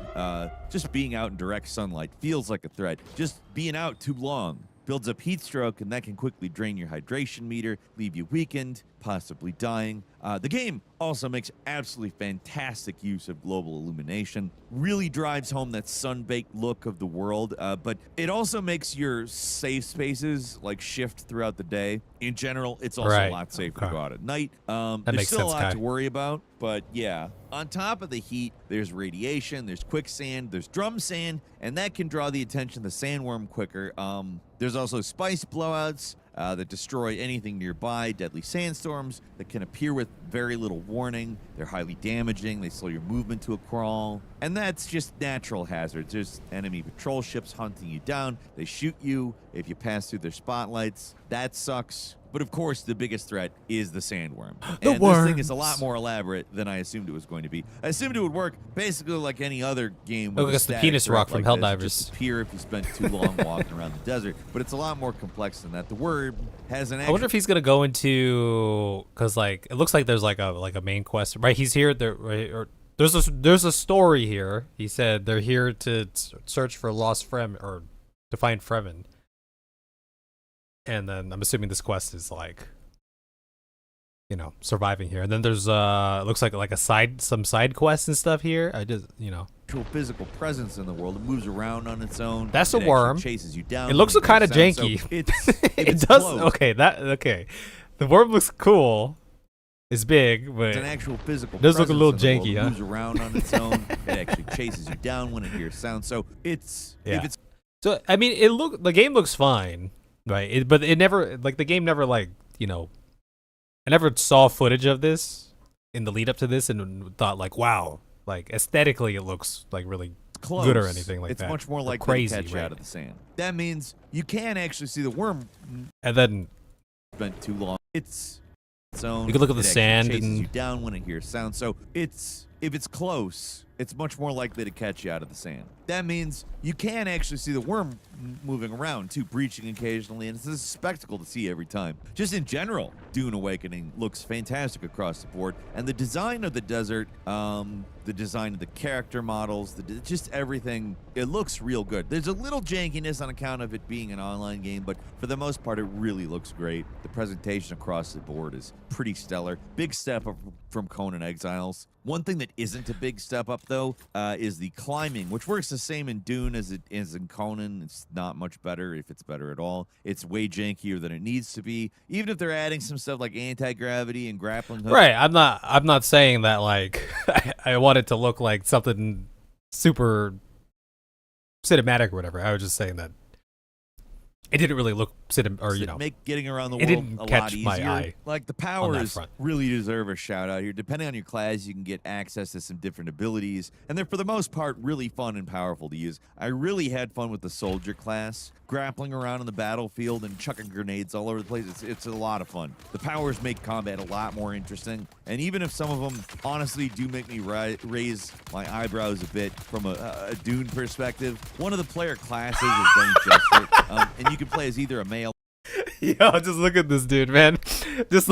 Just being out in direct sunlight feels like a threat. Just being out too long builds up heat stroke, and that can quickly drain your hydration meter, leave you weakened, possibly dying. The game also makes absolutely fantastic use of global illumination, really drives home that sun-baked look of the world, but it also makes your safe spaces like shift throughout the day. In general, it's also a lot safer to go out at night. There's still a lot to worry about, but yeah. On top of the heat, there's radiation, there's quicksand, there's drum sand, and that can draw the attention of the sandworm quicker. There's also spice blowouts that destroy anything nearby, deadly sandstorms that can appear with very little warning. They're highly damaging. They slow your movement to a crawl. And that's just natural hazards. There's enemy patrol ships hunting you down. They shoot you if you pass through their spotlights. That sucks. But of course, the biggest threat is the sandworm. The and this thing is a worms. lot more elaborate than I assumed it was going to be. I assumed it would work basically like any other game. Oh, With it's a the static penis threat rock from like this. Helldivers. Just appear if you spent too long walking around the desert. But it's a lot more complex than that. The worm has an. I wonder if he's gonna go into, cause like it looks like there's like a main quest, right? He's here. There, right? Or there's a story here. He said they're here to search for lost Fremen or to find Fremen. And then I'm assuming this quest is like, you know, surviving here. And then there's looks like some side quests and stuff here. I just, you know, actual physical presence in the world. It moves around on its own. That's It a actually worm. Chases you down. It looks when kind of goes down. janky. So it's, it it's does. close. Okay. The worm looks cool. It's big, but It's an actual physical. it does look a little presence in the janky, world. It huh? moves around on its own. It actually chases you down when it hears sound. So it's Yeah. if it's So I mean, the game looks fine, right? But it never, like, the game never, like, you know, I never saw footage of this in the lead up to this and thought like, wow, like aesthetically it looks like really close, good or anything like it's that. much more Or like crazy, catch you right? out of the sand. That means you can actually see the worm And then spent too long. It's its own. You can look at the It actually sand chases and- you down when it hears sound. So it's if it's close, it's much more likely to catch you out of the sand. That means you can actually see the worm moving around too, breaching occasionally, and it's a spectacle to see every time. Just in general, Dune Awakening looks fantastic across the board, and the design of the desert, the design of the character models, just everything, it looks real good. There's a little jankiness on account of it being an online game, but for the most part, it really looks great. The presentation across the board is pretty stellar. Big step up from Conan Exiles. One thing that isn't a big step up, though, is the climbing, which works the same in Dune as it is in Conan. It's not much better, if it's better at all. It's way jankier than it needs to be. Even if they're adding some stuff like anti-gravity and grappling hooks. right. I'm not saying that like I want it to look like something super cinematic or whatever. I was just saying that it didn't really look or you know, make getting around the it world didn't a catch lot my easier. eye Like the on that powers front. really deserve a shout out here. Depending on your class, you can get access to some different abilities, and they're for the most part really fun and powerful to use. I really had fun with the soldier class, grappling around in the battlefield and chucking grenades all over the place. It's a lot of fun. The powers make combat a lot more interesting, and even if some of them honestly do make me raise my eyebrows a bit from a Dune perspective, one of the player classes is Benny Gesserit, and you can play as either a male. Yo, just look at this dude, man. Just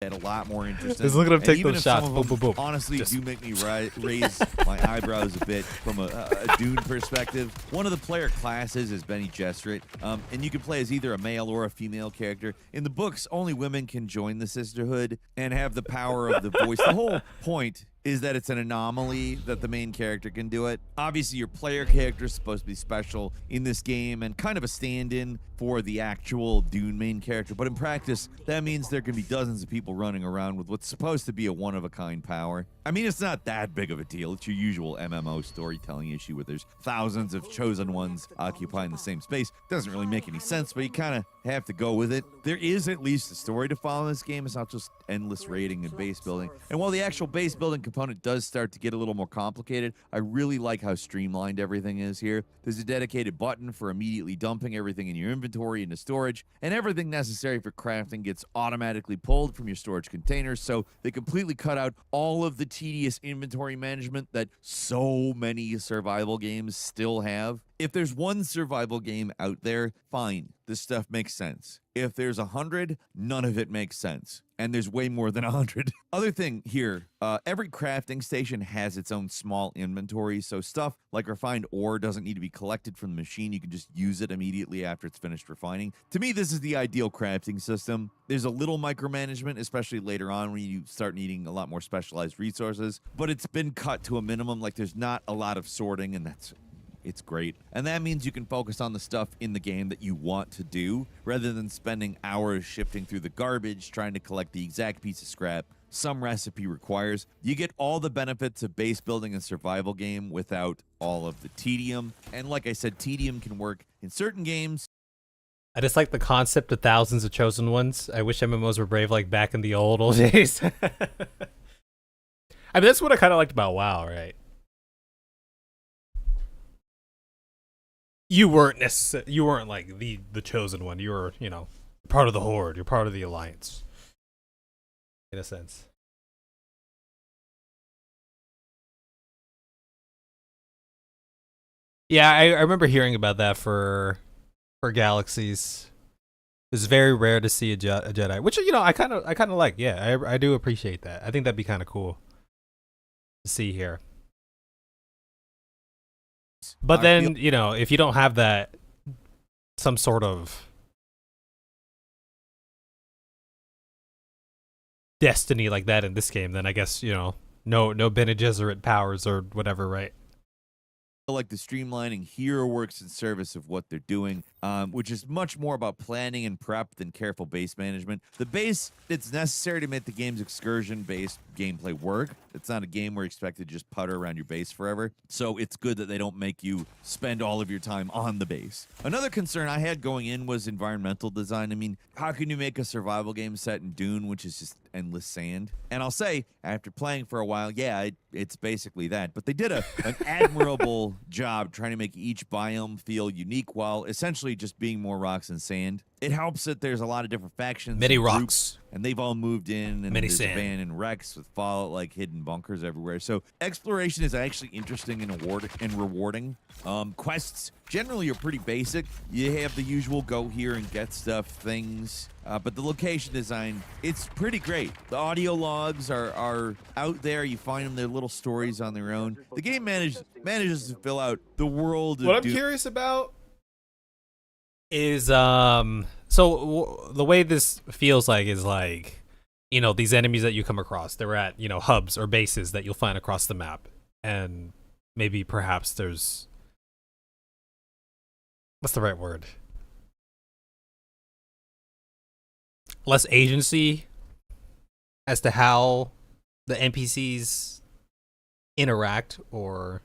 And a lot more interesting. Just look at him And take even those if some shots. of Boom, them boom, boom. honestly Just- do make me raise my eyebrows a bit from a Dune perspective. One of the player classes is Benny Gesserit, and you can play as either a male or a female character. In the books, only women can join the sisterhood and have the power of the voice. The whole point is that it's an anomaly that the main character can do it. Obviously, your player character is supposed to be special in this game and kind of a stand-in for the actual Dune main character. But in practice, that means there can be dozens of people running around with what's supposed to be a one-of-a-kind power. I mean, it's not that big of a deal. It's your usual MMO storytelling issue where there's thousands of chosen ones occupying the same space. Doesn't really make any sense, but you kind of have to go with it. There is at least a story to follow in this game. It's not just endless raiding and base building. And while the actual base building component does start to get a little more complicated, I really like how streamlined everything is here. There's a dedicated button for immediately dumping everything in your inventory into storage, and everything necessary for crafting gets automatically pulled from your storage containers, so they completely cut out all of the tedious inventory management that so many survival games still have. If there's one survival game out there, fine, this stuff makes sense. If there's 100, none of it makes sense. And there's way more than 100. Other thing here, every crafting station has its own small inventory, so stuff like refined ore doesn't need to be collected from the machine. You can just use it immediately after it's finished refining. To me, this is the ideal crafting system. There's a little micromanagement, especially later on when you start needing a lot more specialized resources, but it's been cut to a minimum. Like, there's not a lot of sorting, and it's great. And that means you can focus on the stuff in the game that you want to do, rather than spending hours shifting through the garbage trying to collect the exact piece of scrap some recipe requires. You get all the benefits of base building a survival game without all of the tedium. And like I said, tedium can work in certain games. I just like the concept of thousands of chosen ones. I wish MMOs were brave like back in the old days. I mean, that's what I kind of liked about WoW, right? you weren't you weren't like the chosen one. You were, part of the horde. You're part of the alliance, in a sense. Yeah, I remember hearing about that for Galaxies. It's very rare to see a Jedi, which I kind of like. Yeah, I do appreciate that. I think that'd be kind of cool to see here. But then, if you don't have that, some sort of destiny like that in this game, then I guess, no Bene Gesserit powers or whatever, right? Like the streamlining here works in service of what they're doing, which is much more about planning and prep than careful base management. The base, it's necessary to make the game's excursion-based gameplay work. It's not a game where you're expected to just putter around your base forever, so it's good that they don't make you spend all of your time on the base. Another concern I had going in was environmental design. I mean, how can you make a survival game set in Dune, which is just endless sand? And I'll say, after playing for a while, yeah, it's basically that. But they did an admirable job trying to make each biome feel unique while essentially just being more rocks and sand. It helps that there's a lot of different factions. Many and rocks. Groups, and they've all moved in, and Many there's sand. abandoned wrecks with fallout, like hidden bunkers everywhere. So exploration is actually interesting and rewarding. Quests generally are pretty basic. You have the usual go here and get stuff things. But the location design, it's pretty great. The audio logs are out there. You find them. They're little stories on their own. The game manages to fill out the world. What I'm curious about is the way this feels like is like, these enemies that you come across, they're at, hubs or bases that you'll find across the map. And maybe perhaps there's, what's the right word? Less agency as to how the NPCs interact or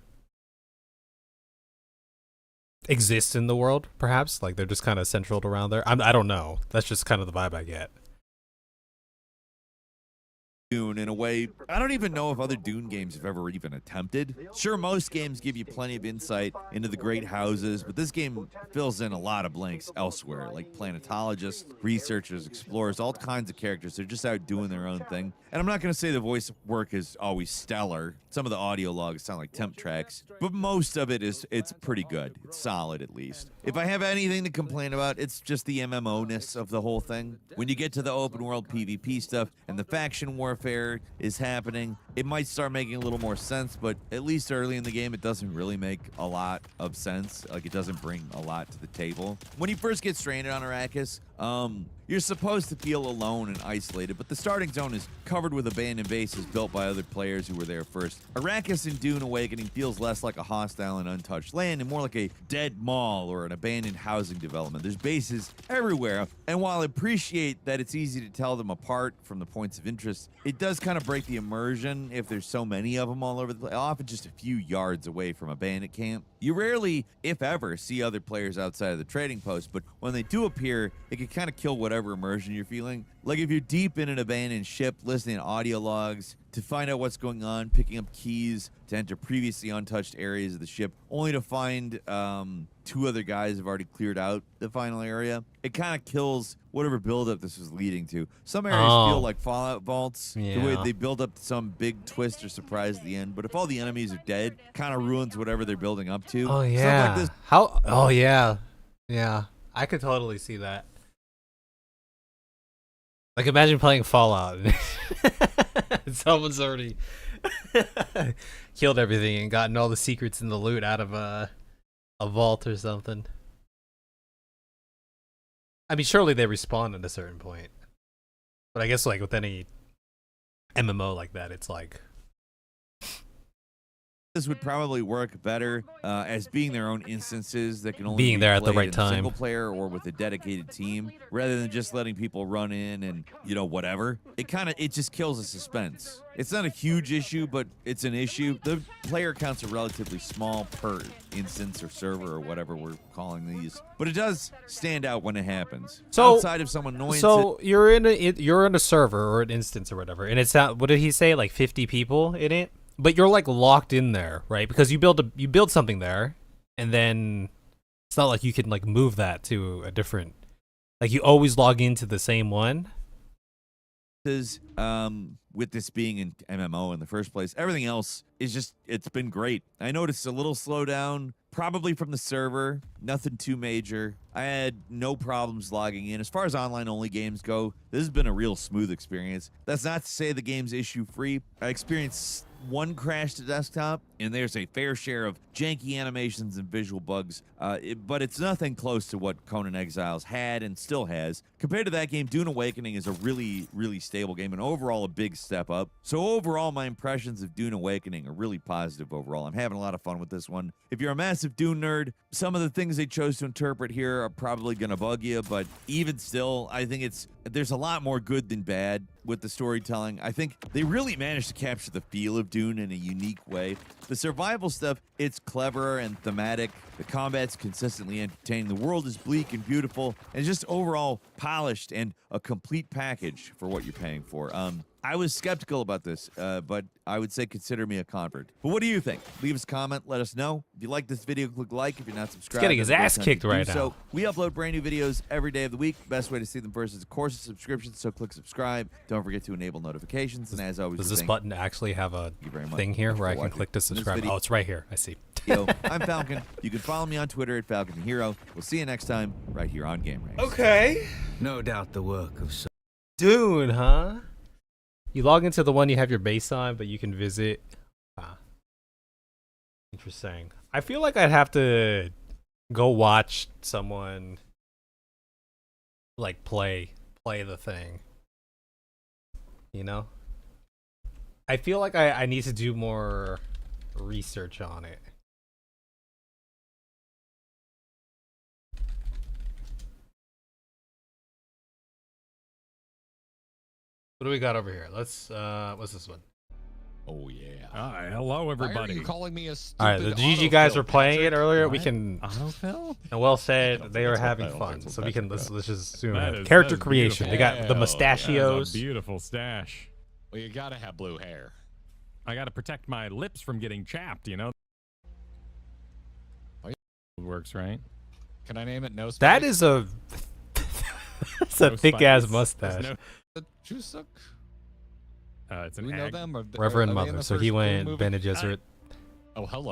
exist in the world, perhaps. Like they're just kind of central around there. I don't know. That's just kind of the vibe I get. Dune in a way I don't even know if other Dune games have ever even attempted. Sure, most games give you plenty of insight into the great houses, but this game fills in a lot of blanks elsewhere, like planetologists, researchers, explorers, all kinds of characters. They're just out doing their own thing. And I'm not going to say the voice work is always stellar. Some of the audio logs sound like temp tracks, but most of it's pretty good. It's solid, at least. If I have anything to complain about, it's just the MMO-ness of the whole thing. When you get to the open world PvP stuff and the faction warfare is happening, it might start making a little more sense, but at least early in the game, it doesn't really make a lot of sense. Like, it doesn't bring a lot to the table. When you first get stranded on Arrakis, you're supposed to feel alone and isolated, but the starting zone is covered with abandoned bases built by other players who were there first. Arrakis in Dune Awakening feels less like a hostile and untouched land and more like a dead mall or an abandoned housing development. There's bases everywhere, and while I appreciate that it's easy to tell them apart from the points of interest, it does kind of break the immersion if there's so many of them all over the place, often just a few yards away from a bandit camp. You rarely, if ever, see other players outside of the trading post, but when they do appear, it can kind of kill whatever immersion you're feeling. Like if you're deep in an abandoned ship, listening to audio logs to find out what's going on, picking up keys to enter previously untouched areas of the ship, only to find two other guys have already cleared out the final area, it kind of kills whatever buildup this was leading to. Some areas feel like Fallout vaults, the way they build up to some big twist or surprise at the end, but if all the enemies are dead, kind of ruins whatever they're building up to. Oh, yeah. Like this. Oh, yeah. Yeah. I could totally see that. Like, imagine playing Fallout and someone's already killed everything and gotten all the secrets and the loot out of a vault or something. I mean, surely they respawn at a certain point. But I guess, like, with any MMO like that, it's like... This would probably work better as being their own instances that can only being be there at the played right in time, single player or with a dedicated team, rather than just letting people run in and whatever. It just kills the suspense. It's not a huge issue, but it's an issue. The player counts are relatively small per instance or server or whatever we're calling these, but it does stand out when it happens. So outside of some annoyance, you're in a server or an instance or whatever, and it's what did he say? Like 50 people in it. But you're like locked in there, right? Because you build something there, and then It's not like you can like move that to a different. Like you always log into the same one. Is with this being an MMO in the first place, everything else is just, it's been great. I noticed a little slowdown, probably from the server, nothing too major. I had no problems logging in. As far as online only games go, this has been a real smooth experience. That's not to say the game's issue free. I experienced one crash to desktop, and there's a fair share of janky animations and visual bugs, but it's nothing close to what Conan Exiles had and still has. Compared to that game, Dune Awakening is a really, really stable game, and overall a big step up. So overall, my impressions of Dune Awakening are really positive overall. I'm having a lot of fun with this one. If you're a massive Dune nerd, some of the things they chose to interpret here are probably going to bug you, but even still, I think there's a lot more good than bad with the storytelling. I think they really managed to capture the feel of Dune in a unique way. The survival stuff, it's clever and thematic. The combat's consistently entertaining. The world is bleak and beautiful, and just overall polished and a complete package for what you're paying for. I was skeptical about this, but I would say consider me a convert. But what do you think? Leave us a comment. Let us know. If you like this video, click like. If you're not subscribed, He's getting his ass kicked right now. So we upload brand new videos every day of the week. Best way to see them first is, of course, a subscription. So click subscribe. Don't forget to enable notifications. And as always, Does this button actually have a thing here where I can click to subscribe? Oh, it's right here. I see. I'm Falcon. You can follow me on Twitter at FalconHero. We'll see you next time right here on Game Ranks. Okay. No doubt the work of Dune, huh? You log into the one you have your base on, but you can visit. Interesting. I feel like I'd have to go watch someone like play the thing. You know? I feel like I need to do more research on it. What do we got over here? Let's what's this one? Oh yeah. Hi, hello everybody. Why are you calling me a stupid All right, the GG guys were playing Patrick? it earlier. What? We can. Autofill? Noel said they are that's what- having I don't fun, think that's so what we can Patrick let's just zoom That in. is- Character that is creation. They got the beautiful. mustachios. That's a beautiful stash. Well, you gotta have blue hair. I got to protect my lips from getting chapped, you know? Oh, yeah. Works, right? Can I name it No Spice? That is a that's a No thick ass spice. mustache. There's The Chusuk? it's Do an we know ag. them? Or Reverend are they in Mother. the So first he Dune went movie? Bene Gesserit. Oh, hello.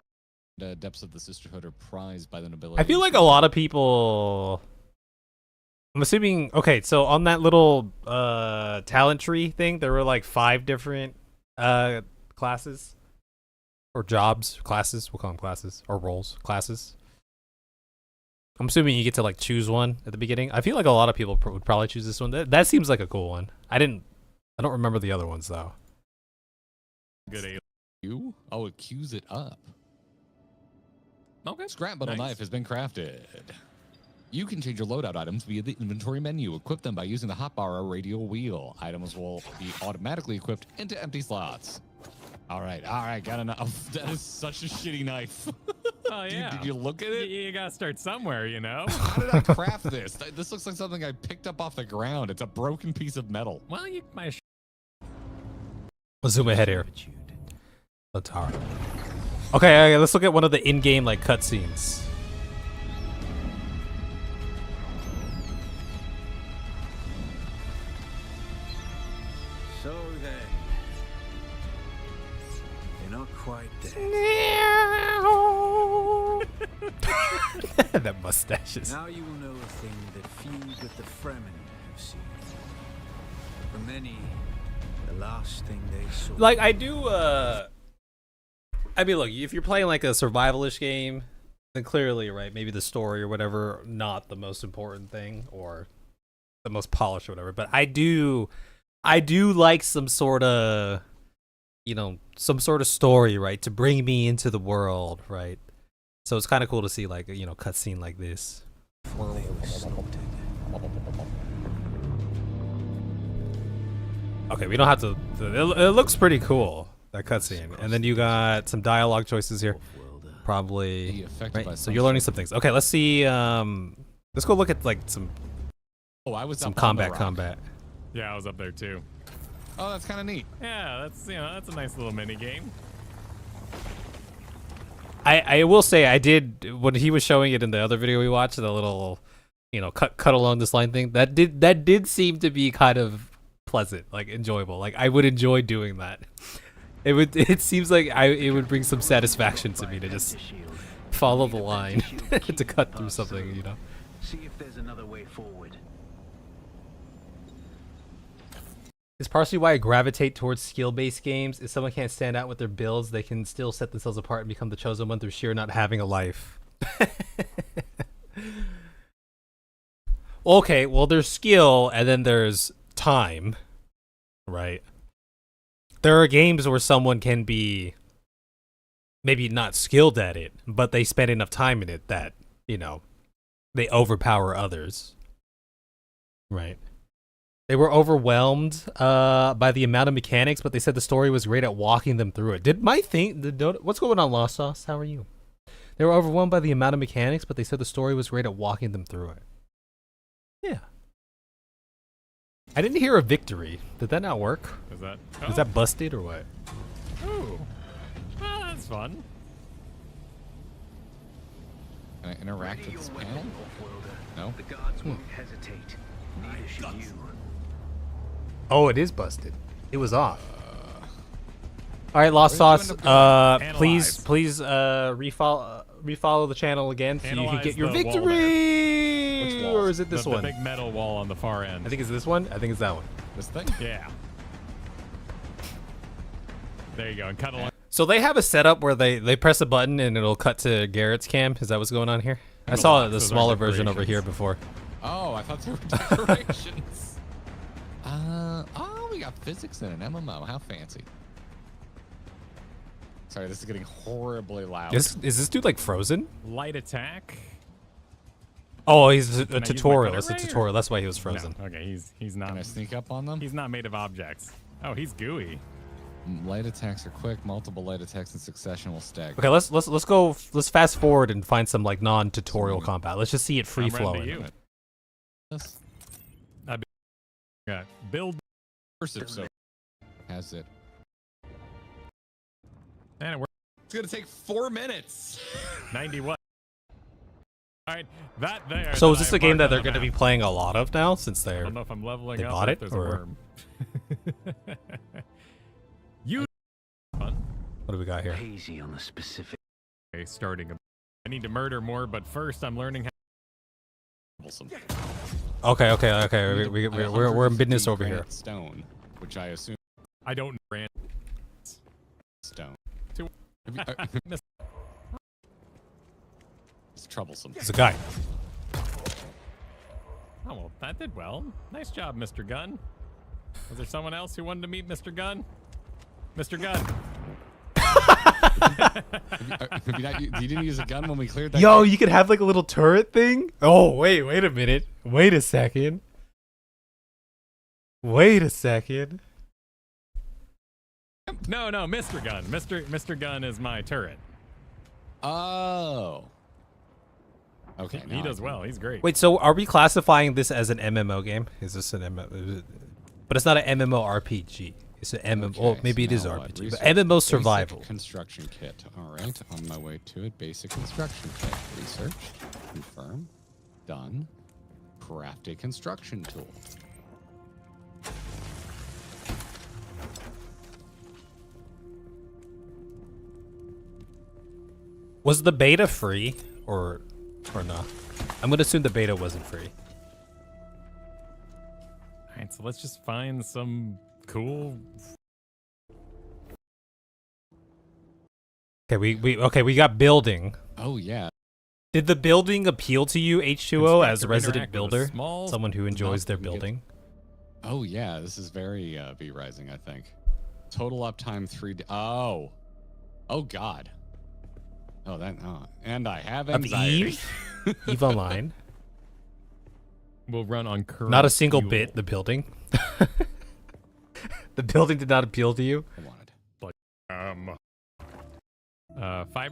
The depths of the sisterhood are prized by the nobility. I feel like a lot of people. I'm assuming. Okay, so on that little talent tree thing, there were like 5 different classes or jobs, classes. We'll call them classes or roles, classes. I'm assuming you get to like choose one at the beginning. I feel like a lot of people would probably choose this one. That seems like a cool one. I don't remember the other ones though. Good alien. You? Oh, accuse it up. Okay. Scrap metal Nice. knife has been crafted. You can change your loadout items via the inventory menu. Equip them by using the hotbar or radial wheel. Items will be automatically equipped into empty slots. All right, got enough. That is such a shitty knife. Oh, Dude, yeah. did you look at it? You gotta start somewhere, you know? How did I craft this? This looks like something I picked up off the ground. It's a broken piece of metal. Well, you might. Let's zoom ahead here. Let's hard. Okay, let's look at one of the in-game like cutscenes. So then, you're not quite dead. That mustaches. Now you will know a thing that few but the Fremen have seen. For many, the last thing they saw. Like I do I mean look, if you're playing like a survivalish game, then clearly, right, maybe the story or whatever not the most important thing or the most polished or whatever, but I do like some sort of story, right, to bring me into the world, right? So it's kind of cool to see like, cutscene like this. Before they were slaughtered. Okay, we don't have to. It looks pretty cool, that cutscene, and then you got some dialogue choices here, probably. Be affected by Right, so you're learning some things. Okay, let's see. Let's go look at like some I was some up on the rock. combat. Yeah, I was up there too. Oh, that's kind of neat. Yeah, that's a nice little mini game. I will say I did when he was showing it in the other video we watched, the little, you know, cut along this line thing. That did seem to be kind of pleasant, like enjoyable. Like I would enjoy doing that. It seems like it would bring some satisfaction to me to just follow the line to cut through something, you know. See if there's another way forward. It's partially why I gravitate towards skill-based games. If someone can't stand out with their builds, they can still set themselves apart and become the chosen one through sheer not having a life. Okay, well there's skill and then there's time, right? There are games where someone can be maybe not skilled at it, but they spend enough time in it that, you know, they overpower others. Right. They were overwhelmed by the amount of mechanics, but they said the story was great at walking them through it. What's going on, Lost Sauce? How are you? They were overwhelmed by the amount of mechanics, but they said the story was great at walking them through it. Yeah. I didn't hear a victory. Did that not work? Is that? Was that busted or what? Oh, well, that's fun. Can I interact with this panel? No? The gods won't hesitate. Neither should you. Oh, it is busted. It was off. All right, Lost Where did Sauce. you end up Please refollow the channel again so you can Analyze get your the wall victory. Which wall? Or is it this the one? big metal wall on the far end. I think it's this one. I think it's that one. This thing? Yeah. There you go. And cut along. So they have a setup where they press a button and it'll cut to Garrett's cam. Is that what's going on here? I saw the Those are smaller version over decorations. here before. Oh, I thought they were decorations. Oh, we got physics in an MMO. How fancy. Sorry, this is getting horribly loud. Is this dude like frozen? Light attack. Oh, he's a Can I use my tutorial. It's a cutter ray, or- tutorial. That's why he was frozen. No. Okay, he's not. Can I sneak up on them? He's not made of objects. Oh, he's gooey. Light attacks are quick. Multiple light attacks in succession will stack. Okay, let's fast forward and find some like non-tutorial combat. Let's just see it free I'm ready to flowing. use it. This Yeah, build. immersive, so has it. And it works. It's gonna take 4 minutes. 90 what? All right, that there. So that is this I a game marked that on they're the going to be map. playing a lot of now since I they're don't know if I'm leveling they up. bought or it, if there's a or- worm. You fun. what do we got here? Hazy on the specific. Okay, starting. I need to murder more, but first I'm learning how. Troublesome. Okay. I We're in business 150 over here. granite Stone, which I assume I don't brand. stone. Two- Have you- Miss- It's troublesome. There's a guy. Oh well, that did well. Nice job, Mr. Gunn. Was there someone else who wanted to meet Mr. Gunn? Mr. Gunn. You didn't use a gun when we cleared that. Yo, cave? you could have like a little turret thing. Oh, wait a minute. Wait a second. No, Mr. Gunn. Mr. Gunn is my turret. Oh. Okay. He now I does can- well. He's great. Wait, so are we classifying this as an MMO game? Is this an MMO? But it's not an MMORPG. It's an MMO. Okay, Oh, maybe so it is now what? RPG. But Research MMO basic survival. Construction kit. All right, on my way to it. Basic construction kit. Research. Confirm. Done. Craft a construction tool. Was the beta free or not? I'm gonna assume the beta wasn't free. All right, so let's just find some cool. Okay, we got building. Oh yeah. Did the building appeal to you, H2O, as a Inspector resident interact with a builder? small- Someone who enjoys their we get- building? Oh yeah. This is very V Rising, I think. Total uptime 3. Oh. Oh God. Oh that. Oh. And I have Of anxiety. Eve? Eve Online? Will run on current. Not a single fuel. bit, the building. The building did not appeal to you? I wanted. Fiber.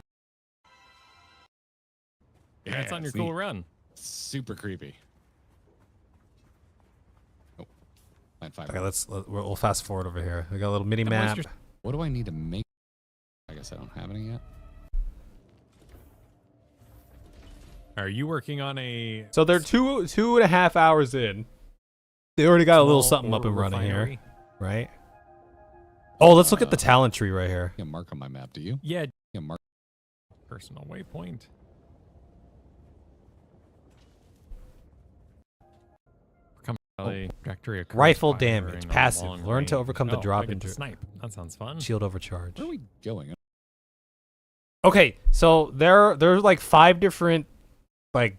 Yeah, it's on your see? cool run. Super creepy. Oh. Plant fiber. Okay, we'll fast forward over here. We got a little mini That map. moisture- What do I need to make? I guess I don't have any yet. Are you working on a So they're 2.5 hours in. They already got a little small something up and running refinery? here, right? Oh, let's look at the talent tree right here. A mark on my map, do you? Yeah, A mark. personal waypoint. Trajectory occurs Rifle by damage, firing a passive. long Learn to range- overcome the Oh, drop I get and to snipe. That sounds fun. shield overcharge. Where are we going? Okay, so there's like 5 different, like,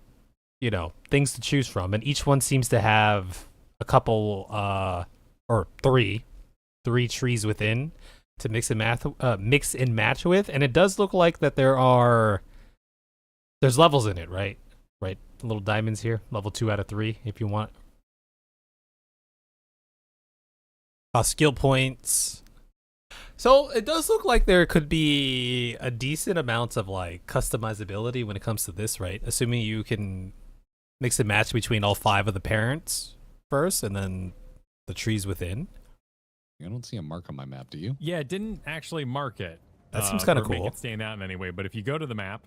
you know, things to choose from, and each one seems to have a couple, or three trees within to mix and match with, and it does look like that there's levels in it, right? Right, little diamonds here, level 2 out of 3, if you want. Skill points. So it does look like there could be a decent amount of like customizability when it comes to this, right? Assuming you can mix and match between all 5 of the parents first and then the trees within. I don't see a mark on my map, do you? Yeah, it didn't actually mark it. That seems kinda or make cool. it stand out in any way, but if you go to the map,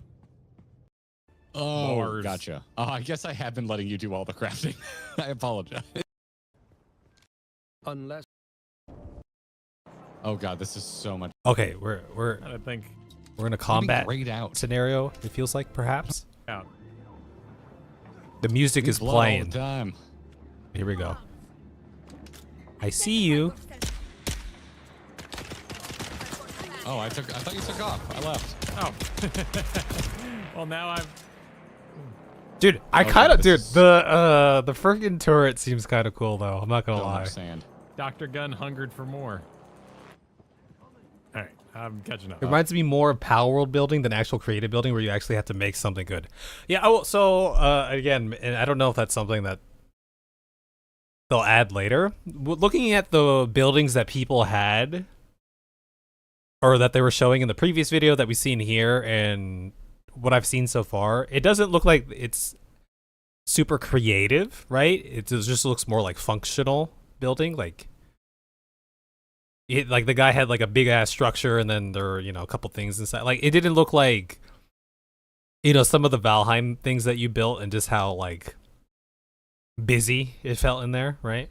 Oh, Mars. gotcha. I guess I have been letting you do all the crafting. I apologize. Unless Oh god, this is so much. Okay, we're I don't think in a combat grayed out. scenario, it feels like, perhaps. out. The music is Blood all the playing. time. Here we go. I see you. Oh, I thought you took off. I left. Oh. Well, now I've. Dude, I Okay, kind of, dude, this is- the freaking turret seems kind of cool though. I'm not gonna So lie. much sand. Dr. Gunn hungered for more. All right, I'm catching up. It reminds me more of Power World building than actual creative building, where you actually have to make something good. Yeah. Oh, so again, and I don't know if that's something that they'll add later. Looking at the buildings that people had, or that they were showing in the previous video that we've seen here, and what I've seen so far, it doesn't look like it's super creative, right? It just looks more like functional building, like. Like the guy had like a big ass structure, and then there were, you know, a couple things inside. Like it didn't look like, you know, some of the Valheim things that you built, and just how like busy it felt in there, right?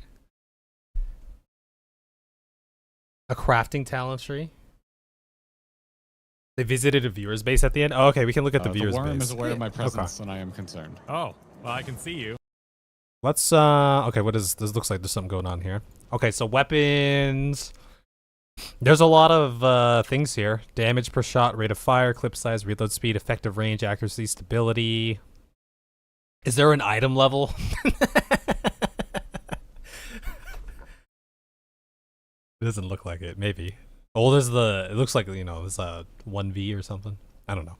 A crafting talent tree. They visited a viewer's base at the end. Oh, okay, we can look at the viewer's The worm base. is aware of my presence, and I am concerned. Oh, well, I can see you. Let's okay, what is this? Looks like there's something going on here. Okay, so weapons. There's a lot of things here. Damage per shot, rate of fire, clip size, reload speed, effective range, accuracy, stability. Is there an item level? It doesn't look like it. Maybe. Oh, there's the. It looks like, you know, it's a 1v or something. I don't know.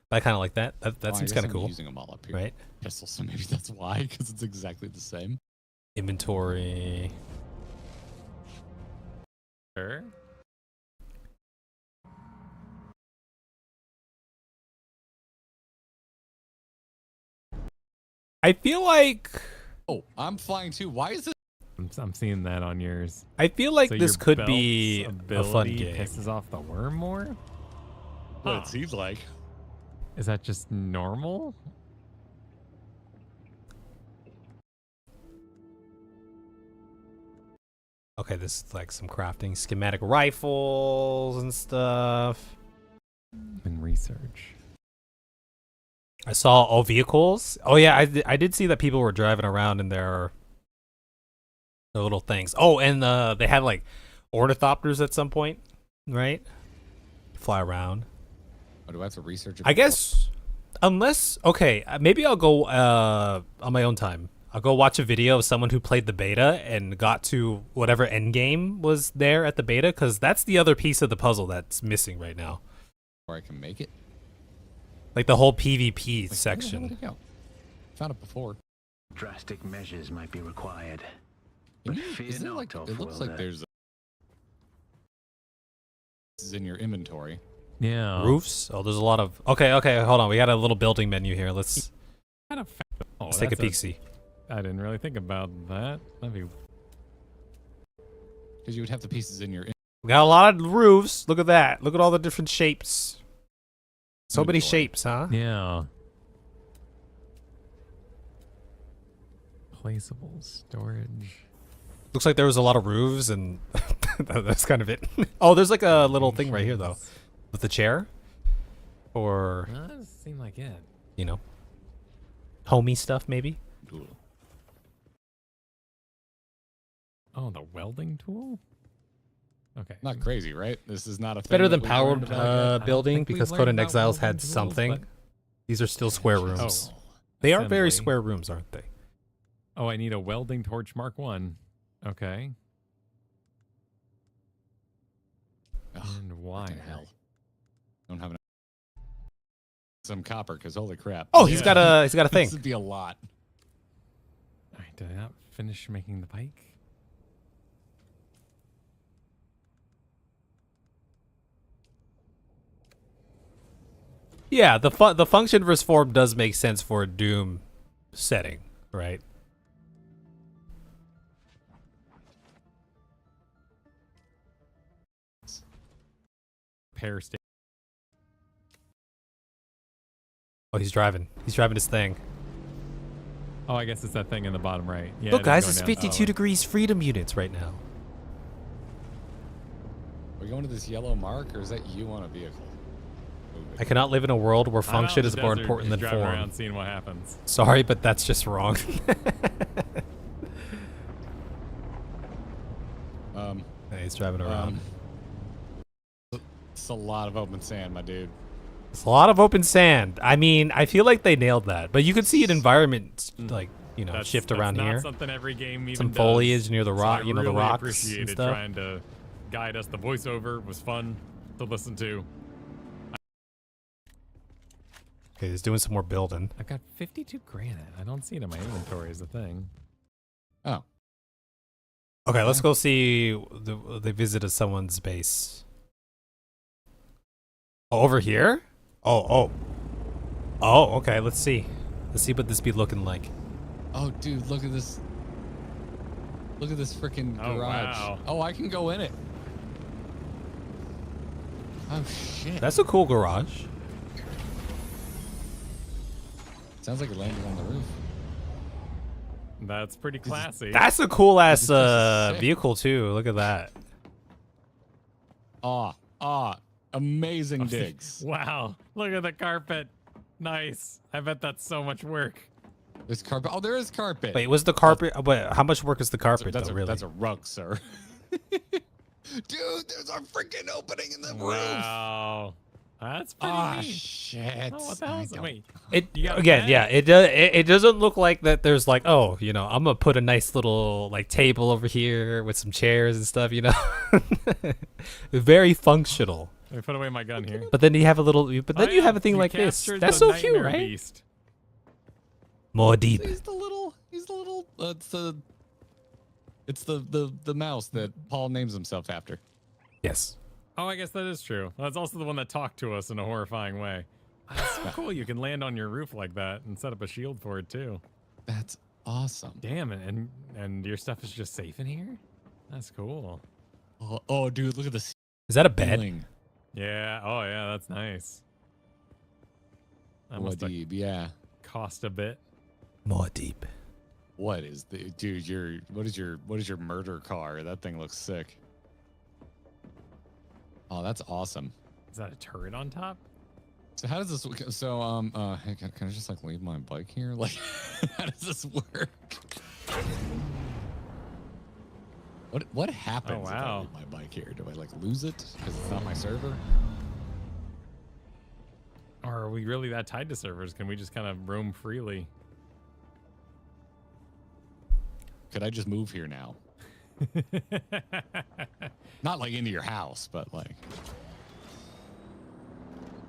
But I kind of like that. That Oh, I seems guess kind of I'm cool, Using them all up here. right? Pistols, so maybe that's why, because it's exactly the same. Inventory. Sure. I feel like. Oh, I'm flying too. Why is this? I'm seeing that on yours. I feel like So this your could be belt's a fun ability game. Pisses off the worm more. What Huh. it seems like. Is that just normal? Okay, this is like some crafting schematic rifles and stuff. In research. I saw vehicles. Oh yeah, I did see that people were driving around in their little things. Oh, and they had like ornithopters at some point, right? Fly around. Oh, do I have to research it? I guess unless okay, maybe I'll go on my own time. I'll go watch a video of someone who played the beta and got to whatever end game was there at the beta, because that's the other piece of the puzzle that's missing right now. Or I can make it. Like the whole PvP Like, where the hell section. did it go? Found it before. Drastic measures might be required. Can But you- fear isn't it not, like, it looks Off-worlder. like there's. This is in your inventory. Yeah. Roofs? Oh, there's a lot of. Okay, hold on. We got a little building menu here. Let's Kind of. Oh, take a that's peek. See. I didn't really think about that. That'd be. Because you would have the pieces in your. We got a lot of roofs. Look at that. Look at all the different shapes. So many Inventory. shapes, huh? Yeah. Replaceable storage. Looks like there was a lot of roofs, and that's kind of it. Oh, there's like a little thing right here though, with the chair, or That doesn't seem like it. you know, homey stuff maybe. Cool. Oh, the welding tool? Okay. Not crazy, right? This is not a thing Better than that we've powered learned about. building think we've because learned Conan about Exiles welding had tools, something. but- These are still square rooms. Oh. They are very Assembly. square rooms, aren't they? Oh, I need a welding torch Mark 1. Okay. Ugh, And why? fucking hell. Don't have enough. Some copper, because holy crap. Oh, he's Yeah. got a thing. This would be a lot. Alright, did I not finish making the bike? Yeah, the function versus form does make sense for a Doom setting, right? Pair state. Oh, he's driving. He's driving his thing. Oh, I guess it's that thing in the bottom right. Yeah, Look, it is guys, going it's down. 52 Oh, degrees freedom units right now. Are we going to this yellow mark, or is that you on a vehicle? Moving. I cannot live in a world where I'm out in function the is more desert important just than driving form. around seeing what happens. Sorry, but that's just wrong. Hey, he's driving around. It's a lot of open sand, my dude. It's a lot of open sand. I mean, I feel like they nailed that, but you could see an environment like shift around that's here. not something every game even Some does. foliage near the So rock, I the really rocks appreciated and stuff. trying to guide us. The voiceover was fun to listen to. Okay, he's doing some more building. I've got 52 granite. I don't see it in my inventory as a thing. Oh, Okay, let's go see. They visited someone's base. Oh, over here? Oh. Okay, let's see. Let's see what this be looking like. oh, dude, look at this. Look at this freaking Oh, garage. wow. Oh, I can go in it. Oh shit. That's a cool garage. Sounds like it landed on the roof. That's pretty classy. That's a cool ass This is sick. vehicle too. Look at that. Amazing digs. Wow. Look at the carpet. Nice. I bet that's so much work. There's carpet. Oh, there is carpet. Wait, was the carpet? But how much work is the carpet that's, though? a, Really? that's a rug, sir. Dude, there's a freaking opening in the roof. Wow. That's pretty Ah, neat. shit. Oh, what the hell is it? Wait. It You got again, that? yeah. It does. It doesn't look like that. There's like, oh, I'm gonna put a nice little like table over here with some chairs and stuff. Very functional. Let me put away my gun here. But then you have a little. But then Oh, you yeah, have a thing we like this. captured That's the so cute, nightmare right? beast. More deep. He's the little. It's the mouse that Paul names himself after. Yes. Oh, I guess that is true. That's also the one that talked to us in a horrifying way. That's so cool. You can land on your roof like that and set up a shield for it too. That's awesome. Damn, and your stuff is just safe in here? That's cool. Oh, dude, look at this Is that a bed? ceiling. Yeah. Oh, yeah. That's nice. That must have Wadib, yeah. cost a bit. More deep. What is the dude? What is your murder car? That thing looks sick. Oh, that's awesome. Is that a turret on top? So how does this? So hey, can I just like leave my bike here? Like, how does this work? What happens if I wow. leave my bike here? Do I like lose it because it's not my server? Or are we really that tied to servers? Can we just kind of roam freely? Could I just move here now? Not like into your house, but like.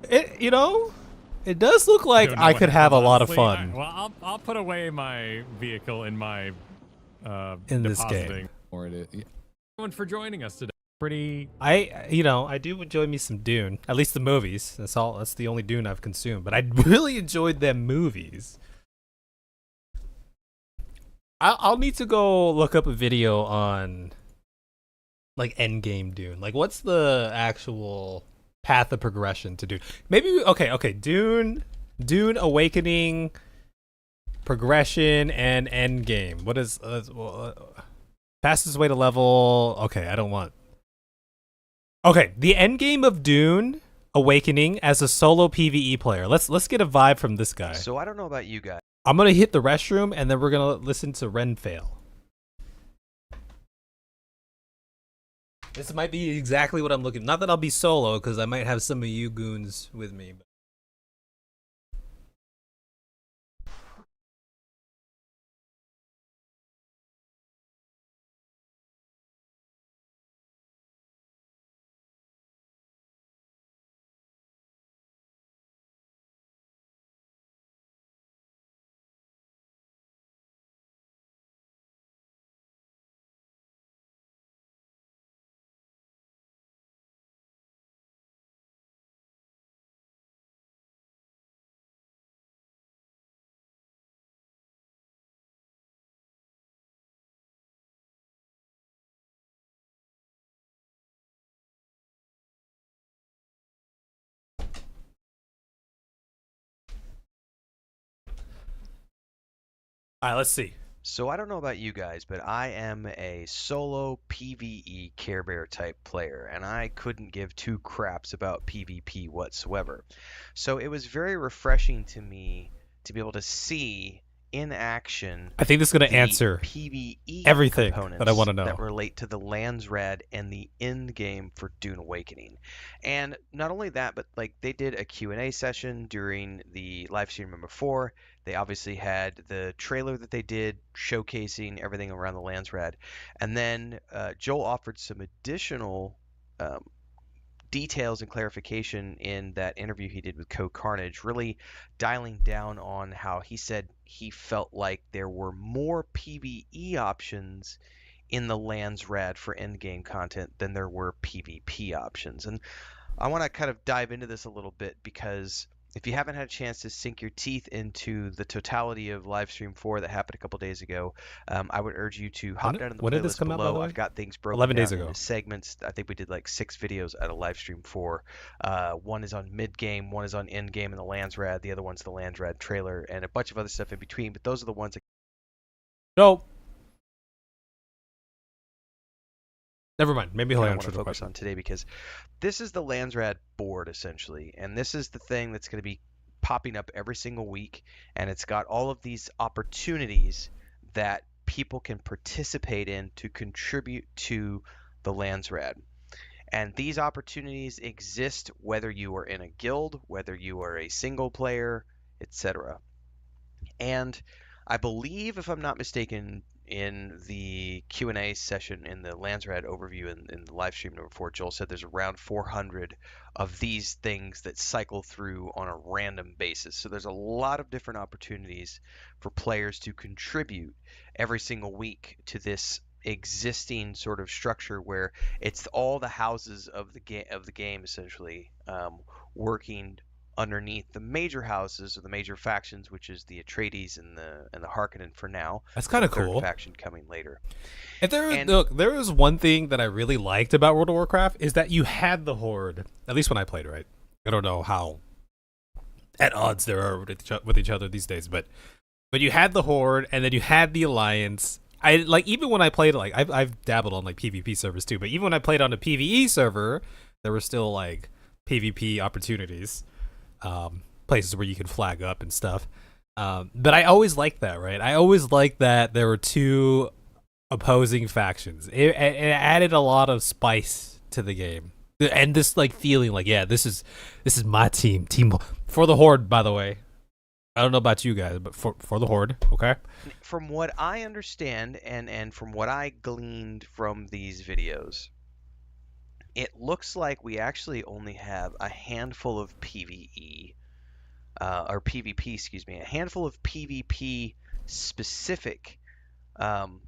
It does look like Don't know I what could have a happened, lot of honestly. fun Well, I'll put away my vehicle in my in this depositing. game. Or it. Yeah. Everyone for joining us today. Pretty. I do enjoy me some Dune. At least the movies. That's the only Dune I've consumed. But I really enjoyed them movies. I'll need to go look up a video on like endgame Dune. Like, what's the actual path of progression to Dune? Maybe okay. Dune Awakening. progression and end game. What is fastest way to level? Okay, I don't want. Okay, the end game of Dune Awakening as a solo PvE player. Let's get a vibe from this guy. So I don't know about you guys. I'm gonna hit the restroom and then we're gonna listen to Ren fail. This might be exactly what I'm looking. Not that I'll be solo, because I might have some of you goons with me. But. All right, let's see. So I don't know about you guys, but I am a solo PvE Care Bear type player, and I couldn't give two craps about PvP whatsoever. So it was very refreshing to me to be able to see in action I think this is gonna the answer PvE everything components that I want to know. that relate to the lands rad and the end game for Dune Awakening. And not only that, but like they did a Q&A session during the live stream number 4. They obviously had the trailer that they did showcasing everything around the lands rad. And then Joel offered some additional details and clarification in that interview he did with Co Carnage, really dialing down on how he said he felt like there were more PvE options in the lands rad for endgame content than there were PvP options. And I want to kind of dive into this a little bit because if you haven't had a chance to sink your teeth into the totality of Livestream 4 that happened a couple days ago, I would urge you to hop down in the when did this playlist come out, by below. the way? I've got things broken 11 down days ago. into segments. I think we did like 6 videos out of Livestream 4. One is on mid-game, one is on end-game in the Lands Rad, the other one's the Lands Rad trailer, and a bunch of other stuff in between, but those are the ones that... No. Never mind. Maybe he'll I want answer to the focus question. on today because this is the Lands Rad board essentially, and this is the thing that's going to be popping up every single week, and it's got all of these opportunities that people can participate in to contribute to the Lands Rad. And these opportunities exist whether you are in a guild, whether you are a single player, etc. And I believe, if I'm not mistaken, in the Q&A session in the Landsrad overview in the live stream number 4, Joel said there's around 400 of these things that cycle through on a random basis. So there's a lot of different opportunities for players to contribute every single week to this existing sort of structure where it's all the houses of the game essentially working underneath the major houses or the major factions, which is the Atreides and the Harkonnen for now. That's kind of Third cool. faction coming later. If there was one thing that I really liked about World of Warcraft is that you had the Horde. At least when I played, right? I don't know how at odds there are with each other these days, but you had the Horde and then you had the Alliance. I like even when I played like I've dabbled on like PvP servers too, but even when I played on a PvE server, there were still like PvP opportunities. Places where you can flag up and stuff. But I always liked that, right? I always liked that there were two opposing factions. It added a lot of spice to the game. And this like feeling like, yeah, this is my team for the Horde, by the way. I don't know about you guys, but for the Horde, okay? From what I understand and from what I gleaned from these videos, it looks like we actually only have a handful of PvE, or PvP, excuse me, a handful of PvP specific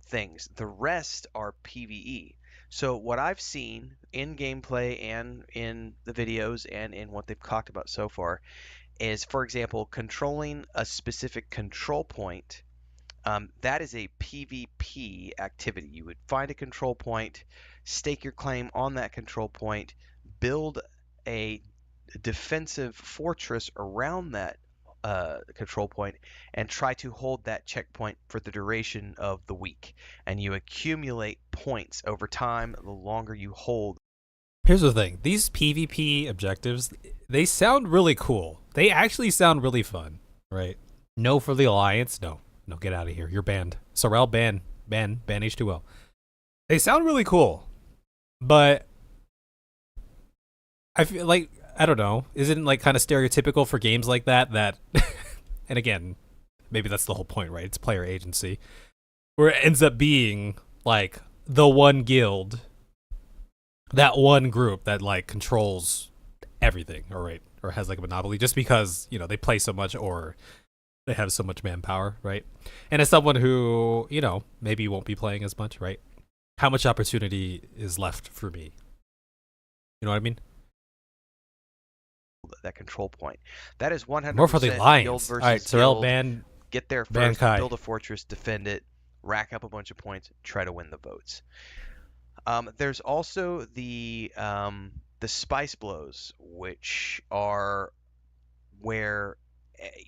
things. The rest are PvE. So what I've seen in gameplay and in the videos and in what they've talked about so far is, for example, controlling a specific control point. That is a PvP activity. You would find a control point, stake your claim on that control point, build a defensive fortress around that control point and try to hold that checkpoint for the duration of the week. And you accumulate points over time the longer you hold. Here's the thing. These PvP objectives, they sound really cool. They actually sound really fun, right? No for the Alliance. No, get out of here. You're banned. Sorrel, ban H2O. They sound really cool, but I feel like, I don't know, isn't it like kind of stereotypical for games like that, and again, maybe that's the whole point, right? It's player agency, where it ends up being like the one guild, that one group that like controls everything, or has like a monopoly, just because, you know, they play so much or they have so much manpower, right? And as someone who, you know, maybe won't be playing as much, right? How much opportunity is left for me? You know what I mean? That control point. That is 100% More for the guild Alliance. versus All right, Sorrel, guild. ban. Get there ban first, Kai. build a fortress, defend it, rack up a bunch of points, try to win the votes. There's also the spice blows, which are where,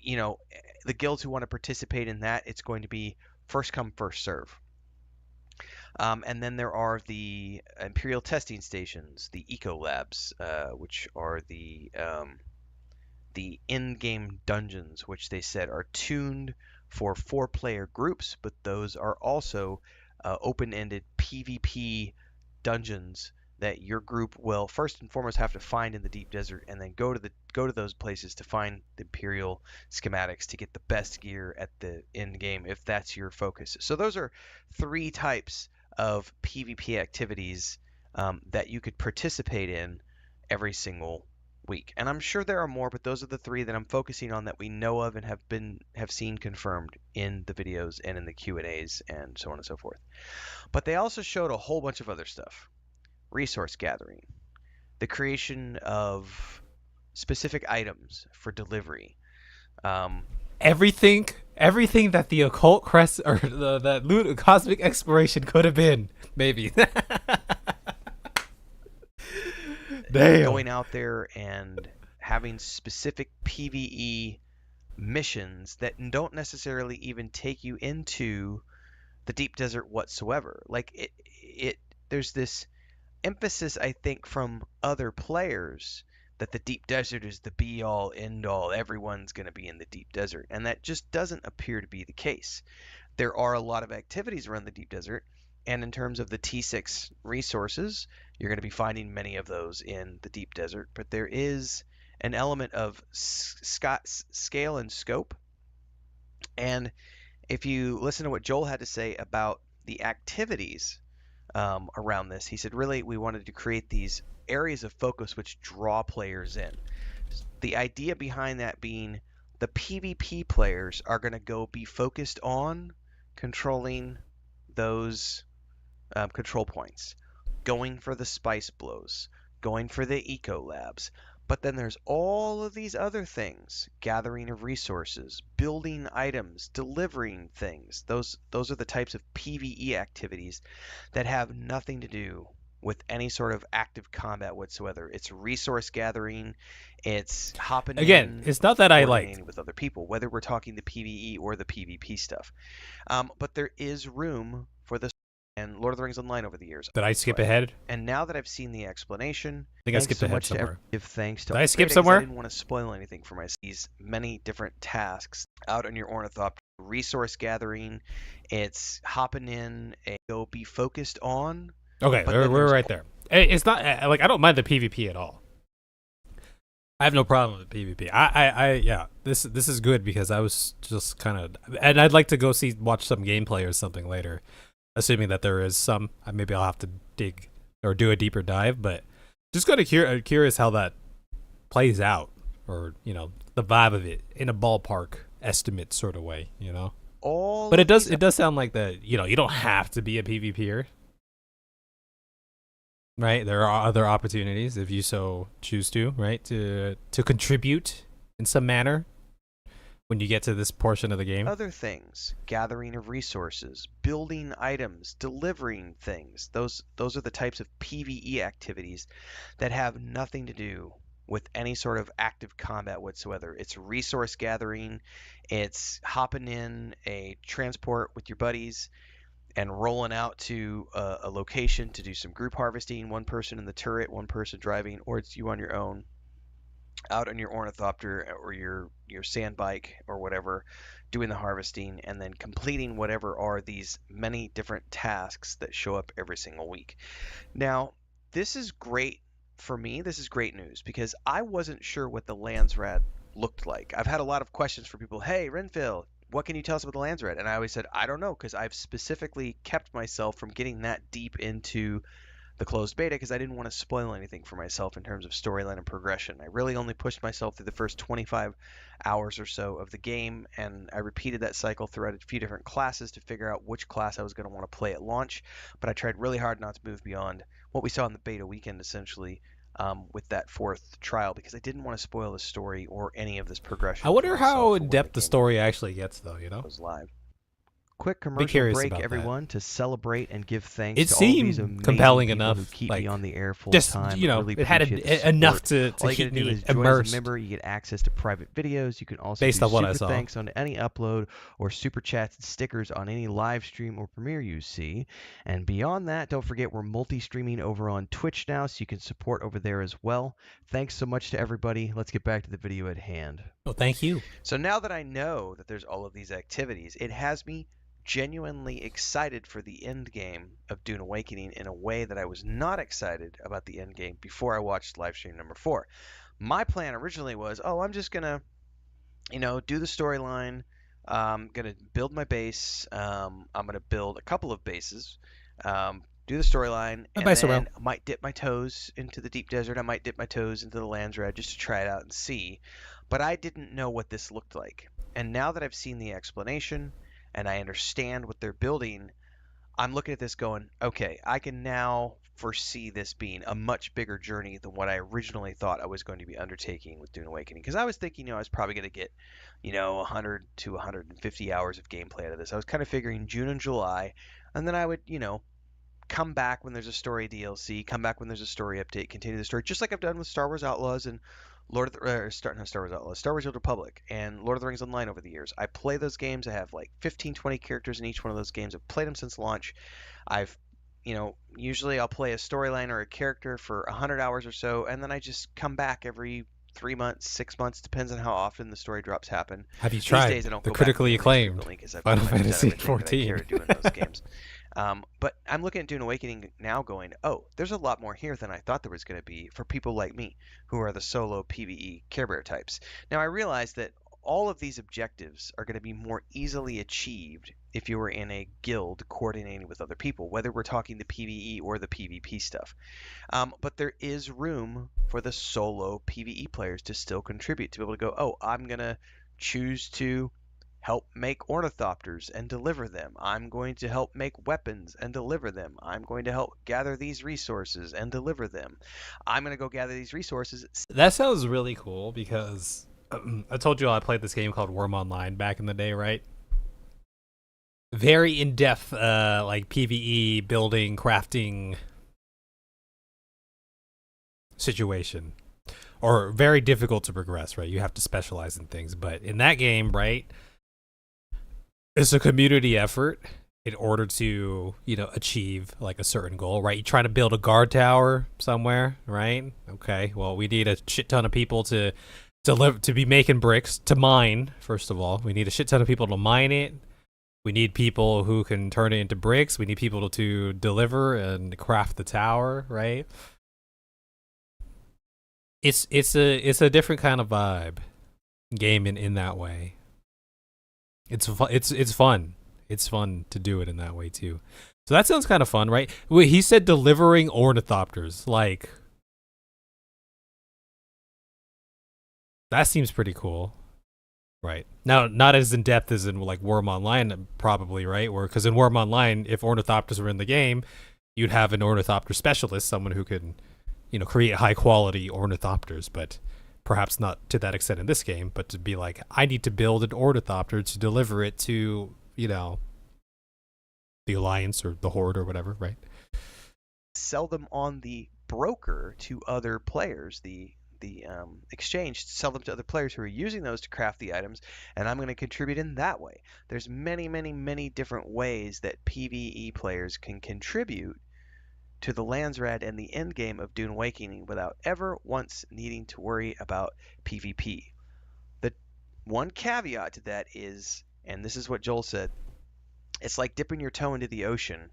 you know, the guilds who want to participate in that, it's going to be first come, first serve. And then there are the Imperial testing stations, the eco labs, which are the in-game dungeons, which they said are tuned for 4-player groups, but those are also open-ended PvP dungeons that your group will first and foremost have to find in the deep desert, and then go to those places to find the Imperial schematics to get the best gear at the end game, if that's your focus. So those are 3 types of PvP activities that you could participate in every single week. And I'm sure there are more, but those are the 3 that I'm focusing on that we know of and have seen confirmed in the videos and in the Q&As and so on and so forth. But they also showed a whole bunch of other stuff. Resource gathering, the creation of specific items for delivery. Everything that the occult crest or that cosmic exploration could have been, maybe. Damn. Going out there and having specific PvE missions that don't necessarily even take you into the deep desert whatsoever. Like there's this emphasis, I think, from other players that the deep desert is the be all end all. Everyone's going to be in the deep desert, and that just doesn't appear to be the case. There are a lot of activities around the deep desert, and in terms of the T6 resources, you're going to be finding many of those in the deep desert, but there is an element of scale and scope. And if you listen to what Joel had to say about the activities around this, he said, really, we wanted to create these areas of focus which draw players in. The idea behind that being the PvP players are going to go be focused on controlling those control points, going for the spice blows, going for the eco labs. But then there's all of these other things: gathering of resources, building items, delivering things. Those are the types of PvE activities that have nothing to do with any sort of active combat whatsoever. It's resource gathering. It's hopping Again, in, it's not that I coordinating with other people, whether we're talking the PvE or the PvP stuff. But there is room for this and Lord of the Rings Online over the years. Did I skip ahead? And now that I've seen the explanation, I think I thanks skipped so ahead much somewhere. give thanks to Did I skip Upgrading, 'cause somewhere? I didn't want to spoil anything for myself. These many different tasks out on your ornithopter, resource gathering. It's hopping in and go be focused on. Okay, But then we're there's right there. It's not like I don't mind the PvP at all. I have no problem with PvP. Yeah, this is good because I was just kind of, and I'd like to go watch some gameplay or something later, assuming that there is some. Maybe I'll have to dig or do a deeper dive, but just kind of curious how that plays out, or you know, the vibe of it in a ballpark estimate sort of way, you know. All But of these it does sound like that. You know, you don't have to be a PvPer. Right, there are other opportunities if you so choose to, right, to contribute in some manner when you get to this portion of the game. other things: gathering of resources, building items, delivering things. Those are the types of PvE activities that have nothing to do with any sort of active combat whatsoever. It's resource gathering, it's hopping in a transport with your buddies and rolling out to a location to do some group harvesting, one person in the turret, one person driving, or it's you on your own out on your ornithopter or your sand bike or whatever, doing the harvesting and then completing whatever are these many different tasks that show up every single week. Now, this is great for me. This is great news because I wasn't sure what the Landsrad looked like. I've had a lot of questions for people. Hey, Renfield, what can you tell us about the Landsrad? And I always said, I don't know, because I've specifically kept myself from getting that deep into the closed beta because I didn't want to spoil anything for myself in terms of storyline and progression. I really only pushed myself through the first 25 hours or so of the game, and I repeated that cycle throughout a few different classes to figure out which class I was going to want to play at launch, but I tried really hard not to move beyond what we saw in the beta weekend, essentially, with that fourth trial, because I didn't want to spoil the story or any of this progression. I wonder for myself how for in when depth the game story actually gets, though. You know, goes live. Quick commercial curious break, about that. everyone, to celebrate and give thanks It to all of these seemed amazing compelling people enough, who keep like, me on the air full just, time. you know, Really it had appreciate the enough support. to All you keep gotta do me is join as immersed. a member. You get access to private videos. You can also Based do on what I super saw. thanks on any upload or super chats and stickers on any live stream or premiere you see. And beyond that, don't forget we're multi-streaming over on Twitch now, so you can support over there as well. Thanks so much to everybody. Let's get back to the video at hand. Oh, thank you. So now that I know that there's all of these activities, it has me genuinely excited for the end game of Dune Awakening in a way that I was not excited about the end game before I watched livestream number 4. My plan originally was, I'm just gonna, do the storyline. I'm gonna build my base. I'm gonna build a couple of bases. Do the storyline, and base then around. I might dip my toes into the deep desert. I might dip my toes into the Landsrad just to try it out and see. But I didn't know what this looked like. And now that I've seen the explanation and I understand what they're building, I'm looking at this going, okay, I can now foresee this being a much bigger journey than what I originally thought I was going to be undertaking with Dune Awakening. Because I was thinking, I was probably going to get, 100 to 150 hours of gameplay out of this. I was kind of figuring June and July, and then I would, come back when there's a story DLC, come back when there's a story update, continue the story, just like I've done with Star Wars Outlaws and Star Wars Outlaws, Star Wars Old Republic, and Lord of the Rings Online over the years. I play those games. I have like 15, 20 characters in each one of those games. I've played them since launch. I've, usually I'll play a storyline or a character for 100 hours or so, and then I just come back every 3 months, 6 months, depends on how often the story drops happen. Have you These tried days I don't the go back critically nearly as acclaimed frequently 'cause I've Final pretty much done Fantasy everything that I care 14? to do in those games. But I'm looking at Dune Awakening now going, there's a lot more here than I thought there was going to be for people like me who are the solo PvE Care Bear types. Now I realize that all of these objectives are going to be more easily achieved if you were in a guild coordinating with other people, whether we're talking the PvE or the PvP stuff. But there is room for the solo PvE players to still contribute, to be able to go, I'm going to choose to help make ornithopters and deliver them. I'm going to help make weapons and deliver them. I'm going to help gather these resources and deliver them. I'm going to go gather these resources. That sounds really cool because I told you I played this game called Worm Online back in the day, right? Very in-depth, like PvE building, crafting situation. Or very difficult to progress, right? You have to specialize in things. But in that game, right, it's a community effort in order to, achieve like a certain goal, right? You try to build a guard tower somewhere, right? Okay, well, we need a shit ton of people to be making bricks, to mine, first of all. We need a shit ton of people to mine it. We need people who can turn it into bricks. We need people to deliver and craft the tower, right? It's a different kind of vibe game in that way. It's fun. It's fun to do it in that way too. So that sounds kind of fun, right? Wait, he said delivering ornithopters. Like, that seems pretty cool. Right. Now, not as in depth as in like Worm Online, probably, right? Because in Worm Online, if ornithopters were in the game, you'd have an ornithopter specialist, someone who could, create high quality ornithopters, but perhaps not to that extent in this game, but to be like, I need to build an ornithopter to deliver it to, the Alliance or the Horde or whatever, right? Sell them on the broker to other players, the the exchange to sell them to other players who are using those to craft the items, and I'm going to contribute in that way. There's many, many, many different ways that PvE players can contribute to the Landsrad and the end game of Dune Awakening without ever once needing to worry about PvP. The one caveat to that is, and this is what Joel said, it's like dipping your toe into the ocean,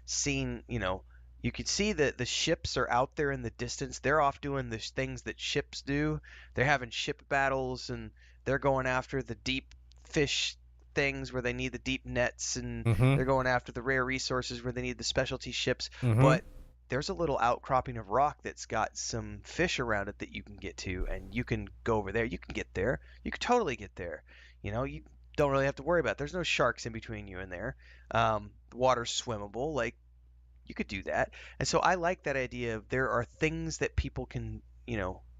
seeing, you could see that the ships are out there in the distance. They're off doing the things that ships do. They're having ship battles, and they're going after the deep fish things where they need the deep nets, and they're going after the rare resources where they need the specialty ships. But there's a little outcropping of rock that's got some fish around it that you can get to, and you can go over there. You can get there. You could totally get there. You don't really have to worry about it. There's no sharks in between you and there. The water's swimmable. Like, you could do that. And so I like that idea of there are things that people can,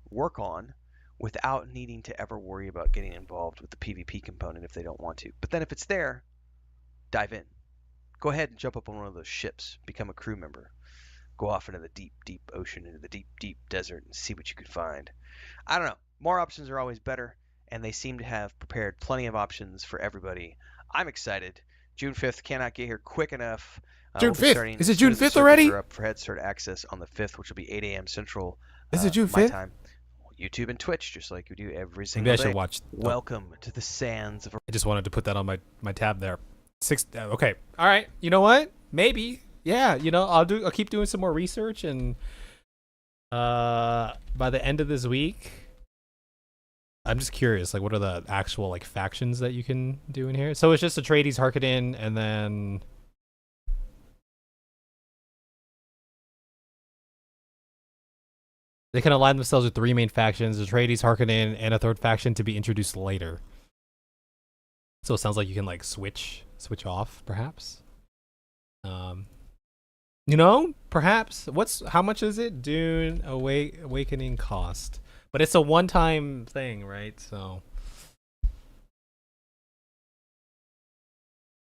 work on without needing to ever worry about getting involved with the PvP component if they don't want to. But then if it's there, dive in. Go ahead and jump up on one of those ships, become a crew member. Go off into the deep, deep ocean, into the deep, deep desert, and see what you can find. I don't know. More options are always better, and they seem to have prepared plenty of options for everybody. I'm excited. June 5th cannot get here quick enough. June 5th? Is it June 5th already? We're up for Head Start access on the 5th, which will be 8 a.m. Central. Is it June my 5th? time. YouTube and Twitch, just like we do every single Maybe I day. should watch. Welcome to the sands of... I just wanted to put that on my tab there. Okay. All right. You know what? Maybe. Yeah. I'll keep doing some more research, and by the end of this week, I'm just curious, like, what are the actual, like, factions that you can do in here? So it's just Atreides, Harkonnen, and then... They can align themselves with 3 main factions, Atreides, Harkonnen, and a 3rd faction to be introduced later. So it sounds like you can, like, switch off, perhaps. Perhaps. How much is it? Dune Awakening cost. But it's a one-time thing, right? So.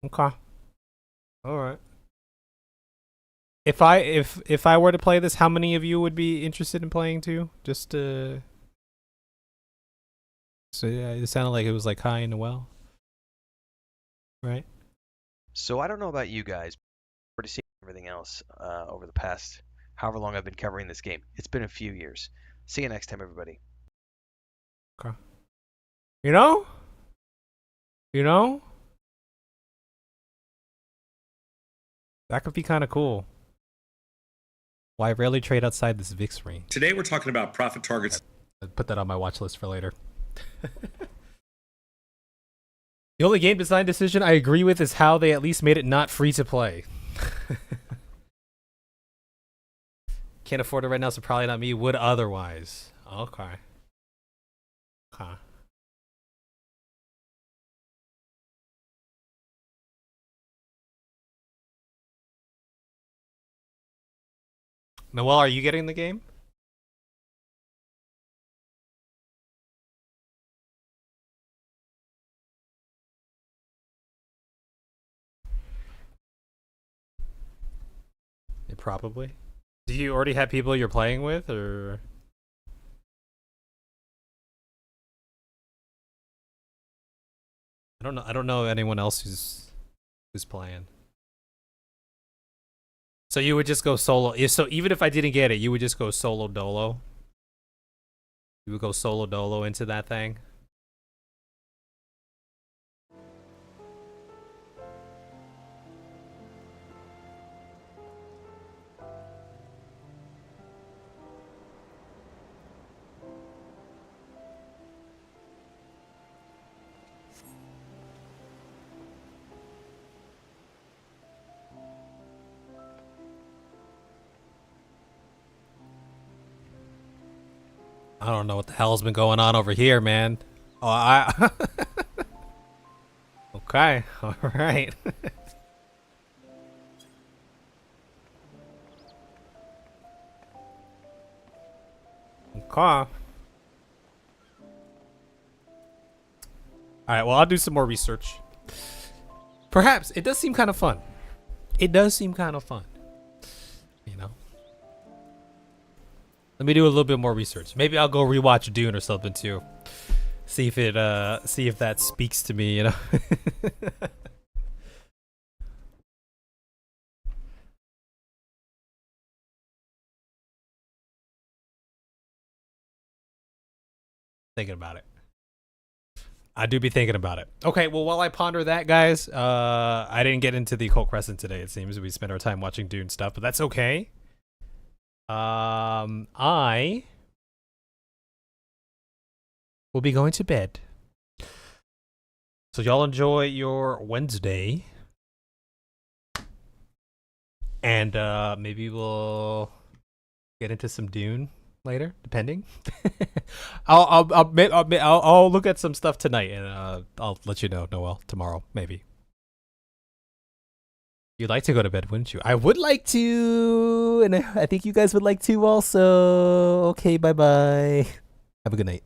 Okay. All right. If I were to play this, how many of you would be interested in playing too? Just so yeah, it sounded like it was like high in the well. Right? So I don't know about you guys, but to see everything else over the past however long I've been covering this game. It's been a few years. See you next time, everybody. Okay. That could be kind of cool. Why I rarely trade outside this VIX range. Today we're talking about profit targets. I'll put that on my watch list for later. The only game design decision I agree with is how they at least made it not free to play. Can't afford it right now, so probably not me. Would otherwise. Okay. Noel, are you getting the game? Yeah, probably. Do you already have people you're playing with, or? I don't know anyone else who's playing. So you would just go solo. So even if I didn't get it, you would just go solo dolo. You would go solo dolo into that thing. I don't know what the hell's been going on over here, man. Oh, okay, all right. Okay. All right, well, I'll do some more research. Perhaps. It does seem kind of fun. You know? Let me do a little bit more research. Maybe I'll go rewatch Dune or something too. See if that speaks to me, you know. Thinking about it. I do be thinking about it. Okay, well, while I ponder that, guys, I didn't get into the Occult Crescent today. It seems we spent our time watching Dune stuff, but that's okay. I will be going to bed. So y'all enjoy your Wednesday. And maybe we'll get into some Dune later, depending. I'll look at some stuff tonight, and I'll let you know, Noel, tomorrow, maybe. You'd like to go to bed, wouldn't you? I would like to, and I think you guys would like to also. Okay, bye-bye. Have a good night.